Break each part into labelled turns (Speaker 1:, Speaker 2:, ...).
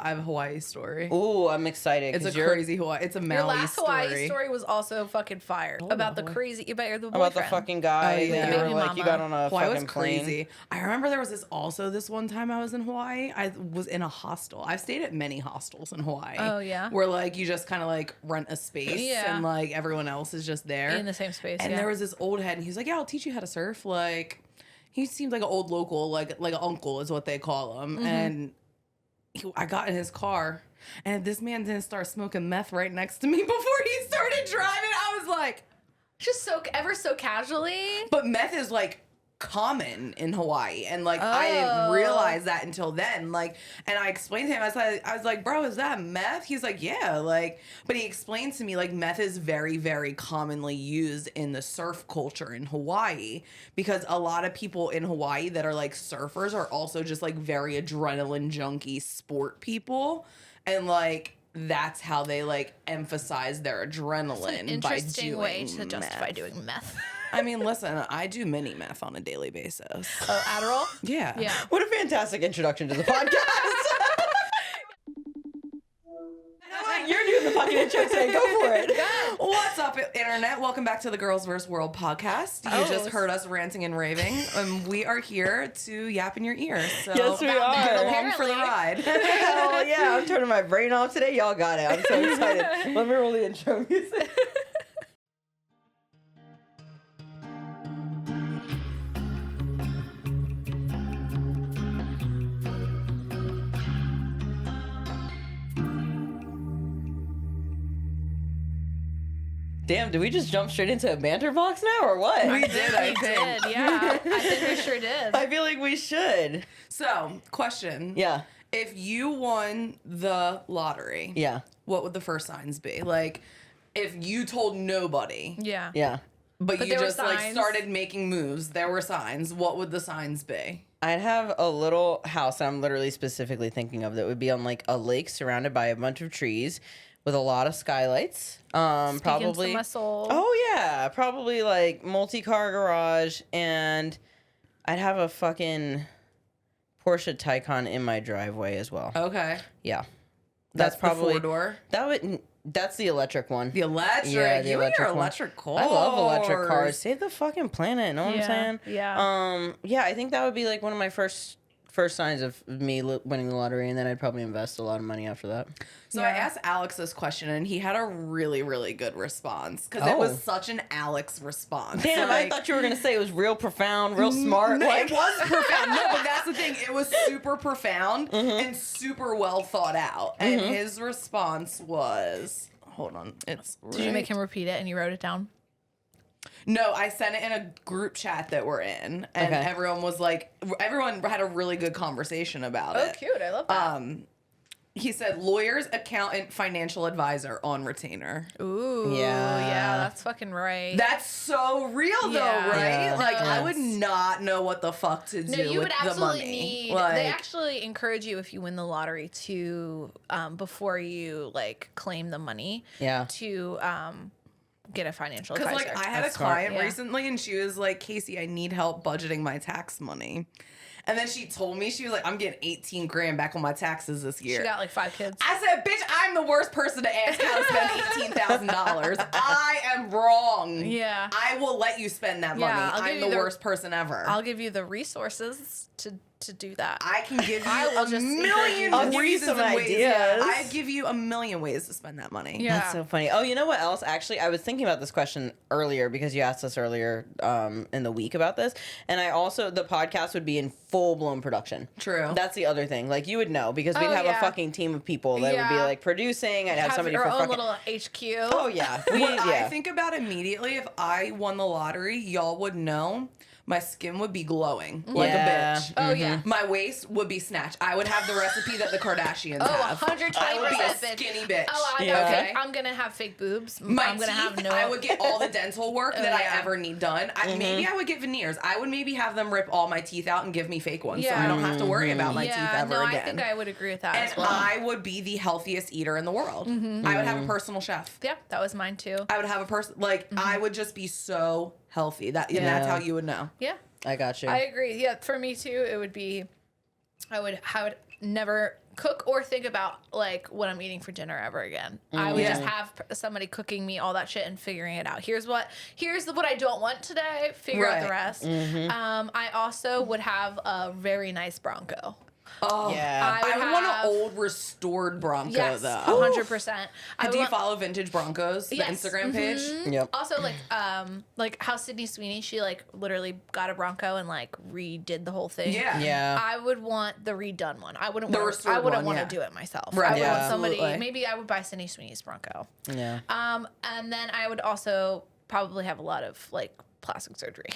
Speaker 1: I have a Hawaii story.
Speaker 2: Ooh, I'm excited.
Speaker 1: It's a crazy Hawaii. It's a Maui
Speaker 3: Your last
Speaker 1: story.
Speaker 3: Hawaii story was also fucking fire. About the crazy, about the boyfriend.
Speaker 2: About the fucking guy.
Speaker 1: Oh, yeah.
Speaker 2: That you were like, you got on a
Speaker 1: Hawaii
Speaker 2: fucking
Speaker 1: was
Speaker 2: plane.
Speaker 1: crazy. I remember there was this one time I was in Hawaii. I was in a hostel. I've stayed at many hostels in Hawaii.
Speaker 3: Oh, yeah?
Speaker 1: Where like you just kind of like rent a space
Speaker 3: Yeah.
Speaker 1: and like everyone else is just there.
Speaker 3: in the same space.
Speaker 1: And
Speaker 3: yeah.
Speaker 1: there was this old head and he was like, yeah, I'll teach you how to surf. Like he seemed like an old local, like an uncle is what they call him. And I got in his car and this man didn't start smoking meth right next to me before he started driving. I was like,
Speaker 3: just so casually.
Speaker 1: but meth is like common in Hawaii, and like I didn't realize that until then. Like, and I explained to him, I was like, bro, is that meth? He's like, yeah, like, but he explained to me like meth is very, very commonly used in the surf culture in Hawaii because a lot of people in Hawaii that are like surfers are also just like very adrenaline junkie sport people, and like that's how they like emphasize their adrenaline by
Speaker 3: Interesting
Speaker 1: doing
Speaker 3: way to
Speaker 1: meth.
Speaker 3: justify doing meth.
Speaker 1: I mean, listen, I do mini meth on a daily basis.
Speaker 3: Oh, Adderall?
Speaker 1: Yeah.
Speaker 3: Yeah.
Speaker 2: What a fantastic introduction to the podcast. You're doing the fucking intro today. Go for it.
Speaker 1: What's up, internet? Welcome back to the Girls vs. World podcast. You just heard us ranting and raving. We are here to yap in your ear. So
Speaker 2: Yes, we
Speaker 1: get
Speaker 2: are.
Speaker 1: along for the ride.
Speaker 2: Hell yeah, I'm turning my brain off today. Y'all got it. I'm so excited. Let me roll the intro music. Damn, did we just jump straight into a banter box now or what?
Speaker 1: We did, I
Speaker 3: We
Speaker 1: think.
Speaker 3: did, yeah. I think we sure did.
Speaker 2: I feel like we should.
Speaker 1: So, question.
Speaker 2: Yeah.
Speaker 1: If you won the lottery,
Speaker 2: Yeah.
Speaker 1: what would the first signs be? Like, if you told nobody,
Speaker 3: Yeah.
Speaker 2: Yeah.
Speaker 1: but you
Speaker 3: there were
Speaker 1: just like
Speaker 3: signs.
Speaker 1: started making moves, there were signs. What would the signs be?
Speaker 2: I'd have a little house I'm literally specifically thinking of that would be on like a lake surrounded by a bunch of trees with a lot of skylights. Probably.
Speaker 3: To my soul.
Speaker 2: Oh yeah, probably like multi-car garage, and I'd have a fucking Porsche Taycan in my driveway as well.
Speaker 1: Okay.
Speaker 2: Yeah.
Speaker 1: That's
Speaker 2: probably
Speaker 1: the 4-door?
Speaker 2: That's the electric one.
Speaker 1: The electric.
Speaker 2: Yeah, the
Speaker 1: you and your
Speaker 2: electric one.
Speaker 1: electric cars.
Speaker 2: I love electric cars. Save the fucking planet. Know what I'm saying?
Speaker 3: Yeah.
Speaker 2: Yeah, I think that would be like one of my first signs of me winning the lottery, and then I'd probably invest a lot of money after that.
Speaker 1: So I asked Alex this question, and he had a really, really good response because it
Speaker 2: Oh.
Speaker 1: was such an Alex response.
Speaker 2: Damn,
Speaker 1: Like,
Speaker 2: I thought you were gonna say it was real profound, real smart.
Speaker 1: No,
Speaker 2: Like
Speaker 1: it was profound. No, but that's the thing. It was super profound and super well thought out. And his response was, hold on, it's.
Speaker 3: Did you make him repeat it and you wrote it down?
Speaker 1: No, I sent it in a group chat that we're in, and
Speaker 2: Okay.
Speaker 1: everyone was like, everyone had a really good conversation about it.
Speaker 3: Cute. I love that.
Speaker 1: He said, lawyers, accountant, financial advisor on retainer.
Speaker 3: Ooh.
Speaker 2: Yeah.
Speaker 3: Yeah, that's fucking right.
Speaker 1: That's so real, though,
Speaker 3: Yeah.
Speaker 1: right?
Speaker 2: Yeah.
Speaker 1: Like, I
Speaker 3: No,
Speaker 1: would not know what the fuck to do
Speaker 3: No, you
Speaker 1: with
Speaker 3: would
Speaker 1: the
Speaker 3: absolutely
Speaker 1: money.
Speaker 3: need.
Speaker 1: Like,
Speaker 3: They actually encourage you if you win the lottery to, before you like claim the money,
Speaker 2: Yeah.
Speaker 3: to get a financial
Speaker 1: because
Speaker 3: advisor.
Speaker 1: like I had
Speaker 2: That's
Speaker 1: a
Speaker 2: smart.
Speaker 1: client
Speaker 3: Yeah.
Speaker 1: recently, and she was like, "Casey, I need help budgeting my tax money." And then she told me, she was like, "I'm getting 18 grand back on my taxes this year."
Speaker 3: She got like 5 kids.
Speaker 1: I said, "Bitch, I'm the worst person to ask how to spend $18,000. I am wrong.
Speaker 3: Yeah.
Speaker 1: I will let you spend that money.
Speaker 3: Yeah, I'll give
Speaker 1: I'm
Speaker 3: you
Speaker 1: the
Speaker 3: the-
Speaker 1: worst person ever.
Speaker 3: I'll give you the resources to do that.
Speaker 1: I can give you
Speaker 3: I will
Speaker 1: a
Speaker 3: just
Speaker 1: million
Speaker 2: I'll give you
Speaker 1: reasons
Speaker 2: some
Speaker 1: and ways.
Speaker 2: ideas.
Speaker 1: I give you a million ways to spend that money.
Speaker 3: Yeah.
Speaker 2: That's so funny. Oh, you know what else? Actually, I was thinking about this question earlier because you asked us earlier in the week about this. And I also, the podcast would be in full blown production.
Speaker 1: True.
Speaker 2: That's the other thing. Like, you would know because we'd
Speaker 3: Oh,
Speaker 2: have
Speaker 3: yeah.
Speaker 2: a fucking team of people that would be
Speaker 3: Yeah.
Speaker 2: like producing. I'd have somebody
Speaker 3: our
Speaker 2: for
Speaker 3: own
Speaker 2: fucking.
Speaker 3: little HQ.
Speaker 2: Oh, yeah.
Speaker 1: What I
Speaker 2: Yeah.
Speaker 1: think about immediately, if I won the lottery, y'all would know my skin would be glowing like
Speaker 2: Yeah.
Speaker 1: a bitch.
Speaker 3: Oh, yeah.
Speaker 1: My waist would be snatched. I would have the recipe that the Kardashians
Speaker 3: Oh,
Speaker 1: have.
Speaker 3: 120%
Speaker 1: I would be a
Speaker 3: bitch.
Speaker 1: skinny bitch.
Speaker 3: Oh, I
Speaker 2: Yeah.
Speaker 3: know.
Speaker 1: Okay.
Speaker 3: I'm gonna have fake boobs.
Speaker 1: My
Speaker 3: I'm gonna
Speaker 1: teeth,
Speaker 3: have no.
Speaker 1: I would get all the dental work that I
Speaker 3: yeah.
Speaker 1: ever need done. Maybe I would get veneers. I would maybe have them rip all my teeth out and give me fake ones, so
Speaker 3: Yeah.
Speaker 1: I don't have to worry about my
Speaker 3: yeah,
Speaker 1: teeth ever
Speaker 3: no,
Speaker 1: again.
Speaker 3: I think I would agree with that
Speaker 1: and
Speaker 3: as well.
Speaker 1: I would be the healthiest eater in the world. I would have a personal chef.
Speaker 3: Yeah, that was mine too.
Speaker 1: I would have a person like I would just be so healthy. And
Speaker 2: Yeah.
Speaker 1: that's how you would know.
Speaker 3: Yeah,
Speaker 2: I got you.
Speaker 3: I agree. Yeah, for me too, it would be. I would never cook or think about like what I'm eating for dinner ever again. I would just have somebody cooking me all that shit and figuring it out. Here's what I don't want today. Figure out the rest. I also would have a very nice Bronco.
Speaker 1: Oh,
Speaker 2: Yeah.
Speaker 1: I would want an old restored Bronco
Speaker 3: Yes,
Speaker 1: though.
Speaker 3: 100%.
Speaker 1: Do you follow Vintage Broncos, the
Speaker 3: Yes.
Speaker 1: Instagram page?
Speaker 2: Yep.
Speaker 3: Also, like how Sydney Sweeney, she like literally got a Bronco and like redid the whole thing.
Speaker 1: Yeah.
Speaker 2: Yeah.
Speaker 3: I would want the redone one. I wouldn't.
Speaker 1: The
Speaker 3: want
Speaker 1: restored
Speaker 3: to
Speaker 1: one, yeah.
Speaker 3: do it myself.
Speaker 1: Right.
Speaker 3: I would
Speaker 1: Yeah.
Speaker 3: want somebody.
Speaker 1: Absolutely.
Speaker 3: Maybe I would buy Sydney Sweeney's Bronco.
Speaker 2: Yeah.
Speaker 3: And then I would also probably have a lot of like plastic surgery.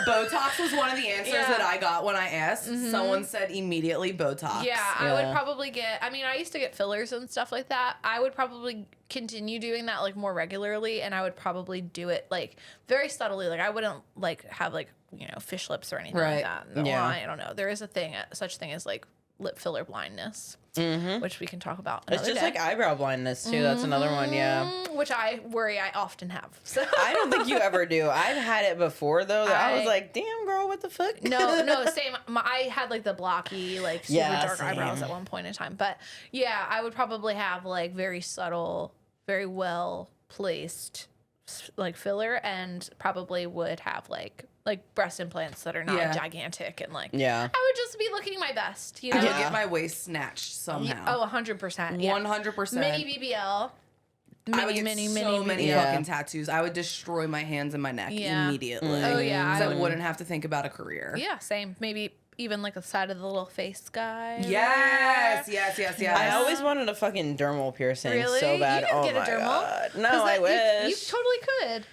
Speaker 1: Botox was one of the answers that I got when I asked. Someone said immediately Botox.
Speaker 3: Yeah, I would probably get. I mean, I used to get fillers and stuff like that. I would probably continue doing that like more regularly, and I would probably do it like very subtly. Like I wouldn't like have like fish lips or anything like that.
Speaker 2: Yeah.
Speaker 3: Well, I don't know. There is such thing as like lip filler blindness, which we can talk about
Speaker 2: It's
Speaker 3: another
Speaker 2: just
Speaker 3: day.
Speaker 2: like eyebrow blindness too. That's another one. Yeah.
Speaker 3: Which I worry I often have. So
Speaker 2: I don't think you ever do. I've had it before though. That I was
Speaker 3: I-
Speaker 2: like, damn girl, what the fuck?
Speaker 3: No, same. I had like the blocky, like super dark
Speaker 2: same.
Speaker 3: eyebrows at one point in time. But yeah, I would probably have like very subtle, very well placed like filler, and probably would have like breast implants that are not gigantic and like
Speaker 2: Yeah.
Speaker 3: I would just be looking my best.
Speaker 1: I would
Speaker 2: Yeah.
Speaker 1: get my waist snatched somehow.
Speaker 3: Oh, 100%. Yeah.
Speaker 1: 100%.
Speaker 3: Mini BBL.
Speaker 1: I would get
Speaker 3: mini
Speaker 1: so many
Speaker 2: Yeah.
Speaker 1: fucking tattoos. I would destroy my hands and my neck
Speaker 3: Yeah.
Speaker 1: immediately.
Speaker 3: Oh, yeah,
Speaker 1: Because
Speaker 3: I
Speaker 1: I
Speaker 3: would-
Speaker 1: wouldn't have to think about a career.
Speaker 3: Yeah, same. Maybe even like the side of the little face guy.
Speaker 1: Yes, yes, yes, yes.
Speaker 2: I always wanted a fucking dermal piercing
Speaker 3: Really?
Speaker 2: so bad.
Speaker 3: You can
Speaker 2: oh
Speaker 3: get a
Speaker 2: my
Speaker 3: dermal?
Speaker 2: God.
Speaker 3: 'Cause
Speaker 2: No, I
Speaker 3: that-
Speaker 2: wish.
Speaker 3: You totally could.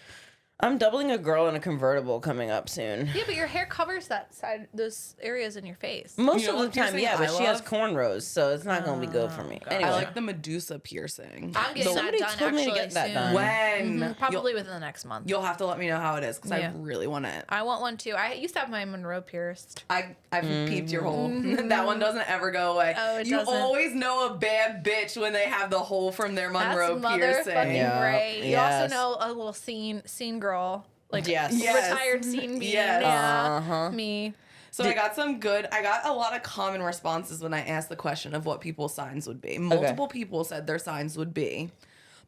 Speaker 2: I'm doubling a girl in a convertible coming up soon.
Speaker 3: Yeah, but your hair covers that side, those areas in your face.
Speaker 2: Most
Speaker 1: You know
Speaker 2: of the
Speaker 1: what
Speaker 2: time,
Speaker 1: piercing
Speaker 2: yeah, but
Speaker 1: I
Speaker 2: she has
Speaker 1: love?
Speaker 2: cornrows, so it's not going to be good for me.
Speaker 3: God.
Speaker 2: Anyway,
Speaker 1: I like the Medusa piercing.
Speaker 3: I'm getting that
Speaker 2: Somebody
Speaker 3: done
Speaker 2: told me to
Speaker 3: actually
Speaker 2: get that
Speaker 3: soon.
Speaker 2: done.
Speaker 1: When?
Speaker 3: Probably within the next month.
Speaker 1: You'll have to let me know how it is because
Speaker 3: Yeah.
Speaker 1: I really want it.
Speaker 3: I want one too. I used to have my Monroe pierced.
Speaker 1: I've peeped your hole. That one doesn't ever go away.
Speaker 3: Oh, it
Speaker 1: you
Speaker 3: doesn't.
Speaker 1: always know a bad bitch when they have the hole from their Monroe
Speaker 3: That's
Speaker 1: piercing.
Speaker 3: motherfucking
Speaker 2: Yeah.
Speaker 3: great. You
Speaker 2: Yes.
Speaker 3: also know a little scene girl. Like
Speaker 2: Yes.
Speaker 1: Yes.
Speaker 3: retired scene being.
Speaker 1: Yes.
Speaker 3: Yeah.
Speaker 2: Uh-huh.
Speaker 3: Me.
Speaker 1: So I got a lot of common responses when I asked the question of what people's signs would be. Multiple people said their signs would be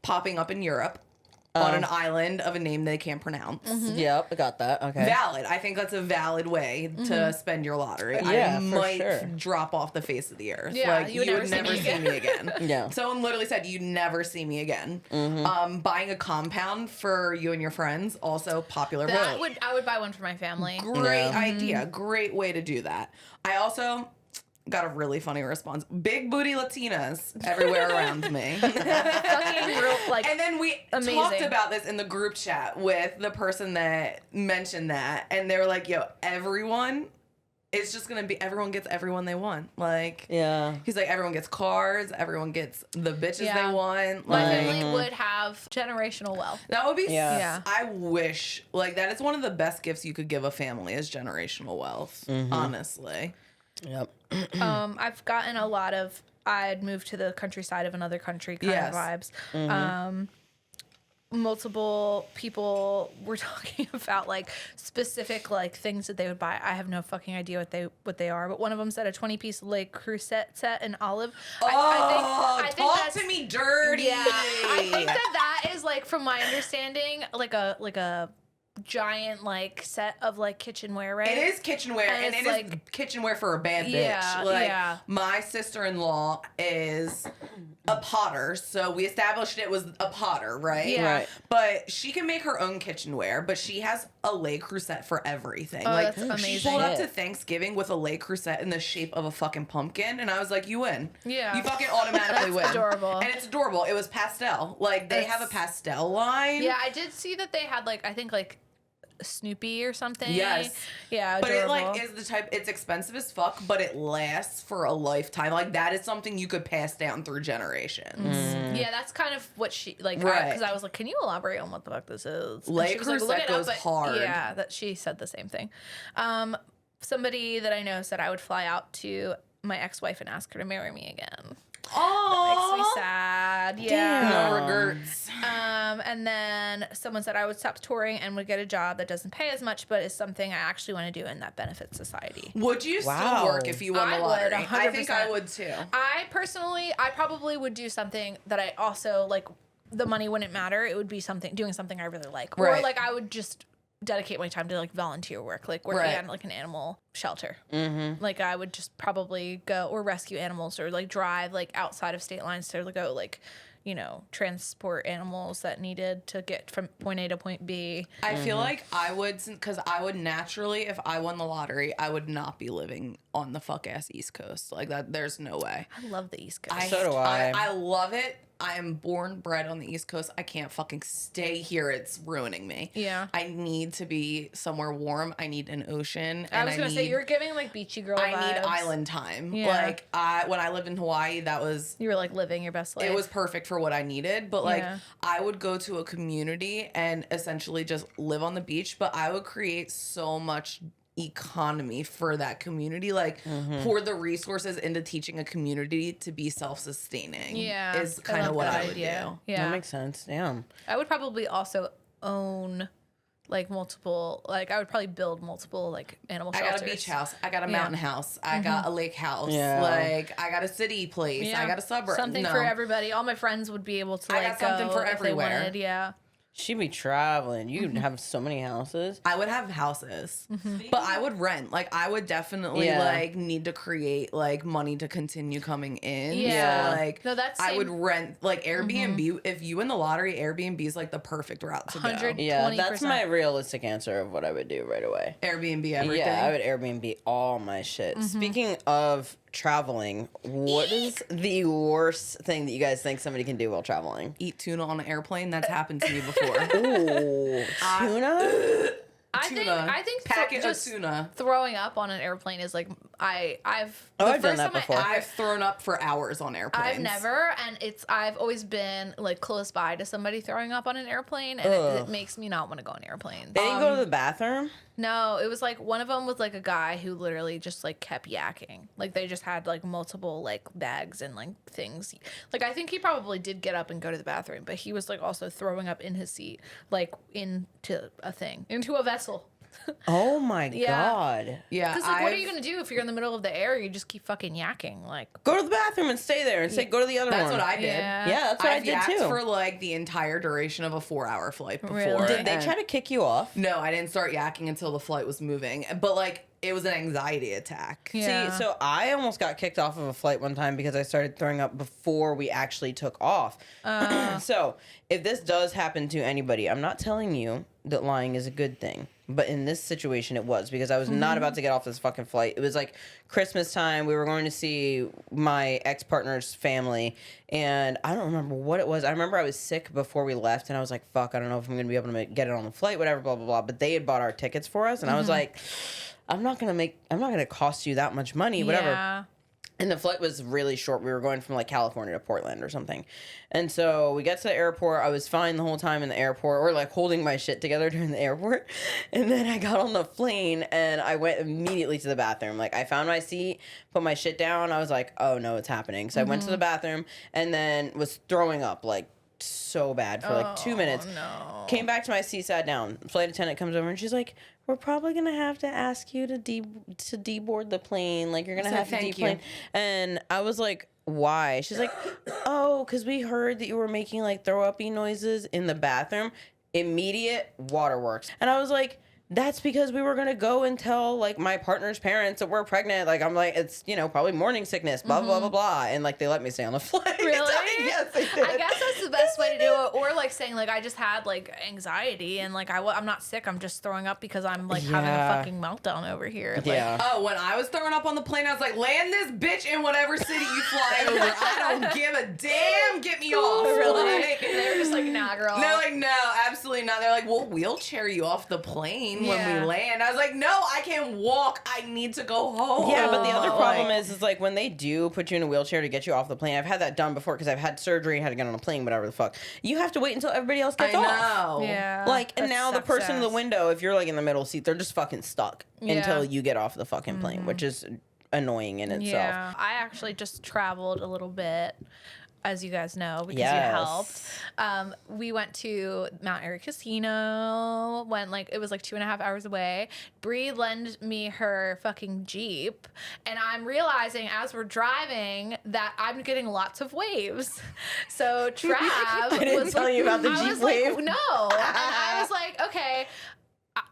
Speaker 1: popping up in Europe on an island of a name they can't pronounce.
Speaker 2: Yep, I got that. Okay.
Speaker 1: Valid. I think that's a valid way to spend your lottery.
Speaker 2: Yeah,
Speaker 1: I
Speaker 2: for
Speaker 1: might
Speaker 2: sure.
Speaker 1: drop off the face of the earth.
Speaker 3: Yeah,
Speaker 1: like
Speaker 3: you would never see me
Speaker 1: see me again.
Speaker 2: Yeah.
Speaker 1: Someone literally said you'd never see me again. Buying a compound for you and your friends, also popular
Speaker 3: That
Speaker 1: vote.
Speaker 3: I would buy one for my family.
Speaker 1: Great
Speaker 2: Yeah.
Speaker 1: idea. Great way to do that. I also got a really funny response. Big booty Latinas everywhere around me.
Speaker 3: Fucking real, like,
Speaker 1: And then we
Speaker 3: Amazing.
Speaker 1: talked about this in the group chat with the person that mentioned that. And they were like, yo, everyone, it's just going to be, everyone gets everyone they want. Like,
Speaker 2: Yeah.
Speaker 1: he's like, everyone gets cars, everyone gets the bitches
Speaker 3: Yeah.
Speaker 1: they want.
Speaker 3: my
Speaker 1: Like,
Speaker 3: family would have generational wealth.
Speaker 1: that would be,
Speaker 2: Yeah.
Speaker 3: Yeah.
Speaker 1: I wish, like, that is one of the best gifts you could give a family is generational wealth, honestly.
Speaker 2: Yep.
Speaker 3: I've gotten a lot of I'd moved to the countryside of another country kind
Speaker 1: Yes.
Speaker 3: of vibes. Multiple people were talking about like specific like things that they would buy. I have no fucking idea what they are, but one of them said a 20-piece Le Creuset set in olive. I think
Speaker 1: talk
Speaker 3: that's-
Speaker 1: to me dirty.
Speaker 3: Yeah, I think that is like from my understanding like a giant like set of like kitchenware, right?
Speaker 1: It is kitchenware,
Speaker 3: And
Speaker 1: and
Speaker 3: it's
Speaker 1: it is
Speaker 3: like-
Speaker 1: kitchenware for a bad bitch.
Speaker 3: Yeah,
Speaker 1: Like,
Speaker 3: yeah.
Speaker 1: my sister-in-law is a potter, so we established it was a potter, right?
Speaker 3: Yeah.
Speaker 2: Right.
Speaker 1: But she can make her own kitchenware, but she has a Le Creuset for everything.
Speaker 3: Oh,
Speaker 1: like,
Speaker 3: that's
Speaker 1: she
Speaker 3: amazing.
Speaker 1: pulled up to
Speaker 2: Shit.
Speaker 1: Thanksgiving with a Le Creuset in the shape of a fucking pumpkin, and I was like, you win.
Speaker 3: Yeah.
Speaker 1: You fucking automatically
Speaker 3: That's
Speaker 1: win.
Speaker 3: adorable.
Speaker 1: And it's adorable. It was pastel. Like, they have a pastel line.
Speaker 3: Yeah, I did see that they had like I think like Snoopy or something.
Speaker 1: Yes.
Speaker 3: Yeah,
Speaker 1: But it
Speaker 3: adorable.
Speaker 1: like is the type. It's expensive as fuck, but it lasts for a lifetime. Like that is something you could pass down through generations.
Speaker 3: Yeah, that's kind of what she like.
Speaker 1: Right.
Speaker 3: Because I was like, can you elaborate on what the fuck this is? And
Speaker 1: Le
Speaker 3: she was like,
Speaker 1: Creuset
Speaker 3: "Look it up,"
Speaker 1: goes
Speaker 3: but
Speaker 1: hard.
Speaker 3: Yeah, that she said the same thing. Somebody that I know said I would fly out to my ex-wife and ask her to marry me again. Makes me
Speaker 1: Oh,
Speaker 3: sad. Yeah.
Speaker 1: no
Speaker 2: Damn.
Speaker 1: regrets.
Speaker 3: And And then someone said I would stop touring and would get a job that doesn't pay as much, but is something I actually want to do in that benefits society.
Speaker 1: Would you
Speaker 2: Wow.
Speaker 1: still work if you won the
Speaker 3: I would,
Speaker 1: lottery?
Speaker 3: 100%.
Speaker 1: I think I would too.
Speaker 3: I probably would do something that I also like. The money wouldn't matter. It would be doing something I really like, or
Speaker 1: Right.
Speaker 3: like I would just dedicate my time to like volunteer work, like working
Speaker 1: Right.
Speaker 3: at like an animal shelter. Mm-hmm. Like I would just probably go or rescue animals or like drive like outside of state lines to go like, you know, transport animals that needed to get from point A to point B.
Speaker 1: I feel like I would, because I would naturally, if I won the lottery, I would not be living on the fuck ass East Coast. Like that, there's no way.
Speaker 3: I love the East Coast.
Speaker 2: So do I.
Speaker 1: I love it. I am born, bred on the East Coast. I can't fucking stay here. It's ruining me.
Speaker 3: Yeah.
Speaker 1: I need to be somewhere warm. I need an ocean.
Speaker 3: I
Speaker 1: And
Speaker 3: was gonna say you're giving like beachy girl
Speaker 1: I
Speaker 3: vibes.
Speaker 1: need island time.
Speaker 3: Yeah.
Speaker 1: Like when I lived in Hawaii, that was
Speaker 3: You were like living your best life.
Speaker 1: it was perfect for what I needed. But like
Speaker 3: Yeah.
Speaker 1: I would go to a community and essentially just live on the beach, but I would create so much economy for that community, like pour the resources into teaching a community to be self-sustaining.
Speaker 3: Yeah,
Speaker 1: Is
Speaker 3: I
Speaker 1: kind of
Speaker 3: love
Speaker 1: what
Speaker 3: that
Speaker 1: I would
Speaker 3: idea.
Speaker 1: do.
Speaker 3: Yeah,
Speaker 2: That makes sense. Damn.
Speaker 3: I would probably also own like multiple. Like I would probably build multiple like animal
Speaker 1: I
Speaker 3: shelters.
Speaker 1: got a beach house. I got a
Speaker 3: Yeah.
Speaker 1: mountain house. I got a lake house.
Speaker 2: Yeah.
Speaker 1: Like I got a city place.
Speaker 3: Yeah.
Speaker 1: I got a suburb.
Speaker 3: Something
Speaker 1: No.
Speaker 3: for everybody. All my friends would be able to
Speaker 1: I
Speaker 3: like
Speaker 1: got something
Speaker 3: go
Speaker 1: for
Speaker 3: if they
Speaker 1: everywhere.
Speaker 3: wanted. Yeah.
Speaker 2: She'd be traveling. You'd have so many houses.
Speaker 1: I would have houses, but I would rent. Like I would definitely
Speaker 2: Yeah.
Speaker 1: like need to create like money to continue coming in.
Speaker 3: Yeah.
Speaker 1: So, like
Speaker 3: No, that's
Speaker 1: I would
Speaker 3: same-
Speaker 1: rent like Airbnb. If you win the lottery, Airbnb is like the perfect route to
Speaker 3: 100.
Speaker 1: go.
Speaker 2: Yeah, that's
Speaker 3: 20%.
Speaker 2: my realistic answer of what I would do right away.
Speaker 1: Airbnb everything.
Speaker 2: Yeah, I would Airbnb all my shit. Speaking of traveling, what is the worst thing that you guys think somebody can do while traveling?
Speaker 1: Eat tuna on an airplane. That's happened to me before.
Speaker 2: Ooh, tuna?
Speaker 3: I think
Speaker 1: packet
Speaker 3: just
Speaker 1: of tuna.
Speaker 3: throwing up on an airplane is like I've
Speaker 2: Oh,
Speaker 3: the
Speaker 2: I've done
Speaker 3: first
Speaker 2: that
Speaker 3: time
Speaker 2: before.
Speaker 1: I've thrown up for hours on airplanes.
Speaker 3: I've never, and I've always been like close by to somebody throwing up on an airplane, and it makes me not want to go on airplanes.
Speaker 2: They didn't go to the bathroom?
Speaker 3: No, it was like one of them was like a guy who literally just like kept yakking. Like they just had like multiple like bags and like things. Like I think he probably did get up and go to the bathroom, but he was like also throwing up in his seat, like into a vessel.
Speaker 2: Oh my
Speaker 3: Yeah.
Speaker 2: God.
Speaker 1: Yeah.
Speaker 3: Because like, what are you gonna do if you're in the middle of the air? You just keep fucking yakking. Like,
Speaker 2: Go to the bathroom and stay there and say, go to the other
Speaker 1: That's
Speaker 2: one.
Speaker 1: what I did.
Speaker 3: Yeah.
Speaker 2: Yeah, that's what
Speaker 1: I've
Speaker 2: I did
Speaker 1: yacked
Speaker 2: too.
Speaker 1: for like the entire duration of a 4-hour flight before.
Speaker 3: Really?
Speaker 2: Did they
Speaker 1: and-
Speaker 2: try to kick you off?
Speaker 1: No, I didn't start yakking until the flight was moving. But like it was an anxiety attack.
Speaker 3: Yeah.
Speaker 2: See, so I almost got kicked off of a flight one time because I started throwing up before we actually took off. So if this does happen to anybody, I'm not telling you that lying is a good thing. But in this situation, it was because I was not about to get off this fucking flight. It was like Christmas time. We were going to see my ex-partner's family. And I don't remember what it was. I remember I was sick before we left. And I was like, fuck, I don't know if I'm going to be able to get it on the flight, whatever, blah, blah, blah. But they had bought our tickets for us. And I was like, I'm not going to cost you that much money, whatever.
Speaker 3: yeah.
Speaker 2: And the flight was really short. We were going from like California to Portland or something. And so we get to the airport. I was fine the whole time in the airport. We're like holding my shit together during the airport. And then I got on the plane and I went immediately to the bathroom. Like I found my seat, put my shit down. I was like, oh no, it's happening. So I went to the bathroom and then was throwing up like so bad for like 2 minutes.
Speaker 3: No.
Speaker 2: Came back to my seat, sat down. Flight attendant comes over and she's like, "We're probably gonna have to ask you to deboard the plane. Like you're gonna
Speaker 1: said,
Speaker 2: have to
Speaker 1: "Thank
Speaker 2: deplane."
Speaker 1: you.
Speaker 2: And I was like, "Why?" She's like, "Oh, because we heard that you were making like throw uppy noises in the bathroom. Immediate waterworks." And I was like, that's because we were gonna go and tell like my partner's parents that we're pregnant. Like I'm like, it's probably morning sickness, blah blah blah blah. And like they let me stay on the flight.
Speaker 3: Really?
Speaker 2: Yes, they did.
Speaker 3: I guess that's the best way to do it. Or like saying like I just had like anxiety and like I'm not sick. I'm just throwing up because I'm like having a
Speaker 2: Yeah.
Speaker 3: fucking meltdown over here. Like,
Speaker 2: Yeah.
Speaker 1: Oh, when I was throwing up on the plane, I was like, land this bitch in whatever city you fly over. I don't give a damn. Get me off.
Speaker 3: Really?
Speaker 1: Like,
Speaker 3: They were just like, nah, girl.
Speaker 1: they're like, no, absolutely not. They're like, we'll wheelchair you off the plane when
Speaker 3: Yeah.
Speaker 1: we land. I was like, no, I can't walk. I need to go home.
Speaker 2: Yeah, but the other problem
Speaker 1: Like,
Speaker 2: is like when they do put you in a wheelchair to get you off the plane. I've had that done before because I've had surgery, had to get on a plane, whatever the fuck. You have to wait until everybody else
Speaker 1: I
Speaker 2: gets off.
Speaker 1: know.
Speaker 3: Yeah.
Speaker 2: Like, and
Speaker 3: that
Speaker 2: now the
Speaker 3: sucks
Speaker 2: person in the
Speaker 3: ass.
Speaker 2: window, if you're like in the middle seat, they're just fucking stuck
Speaker 3: Yeah.
Speaker 2: until you get off the fucking plane, which is annoying in itself.
Speaker 3: Yeah. I actually just traveled a little bit as you guys know, because you
Speaker 2: Yes.
Speaker 3: helped. We went to Mount Airy Casino. It was like 2.5 hours away. Bree lent me her fucking Jeep, and I'm realizing as we're driving that I'm getting lots of waves. So Trav
Speaker 2: I didn't tell you about the
Speaker 3: I
Speaker 2: Jeep
Speaker 3: was
Speaker 2: wave.
Speaker 3: like, no. And I was like, okay.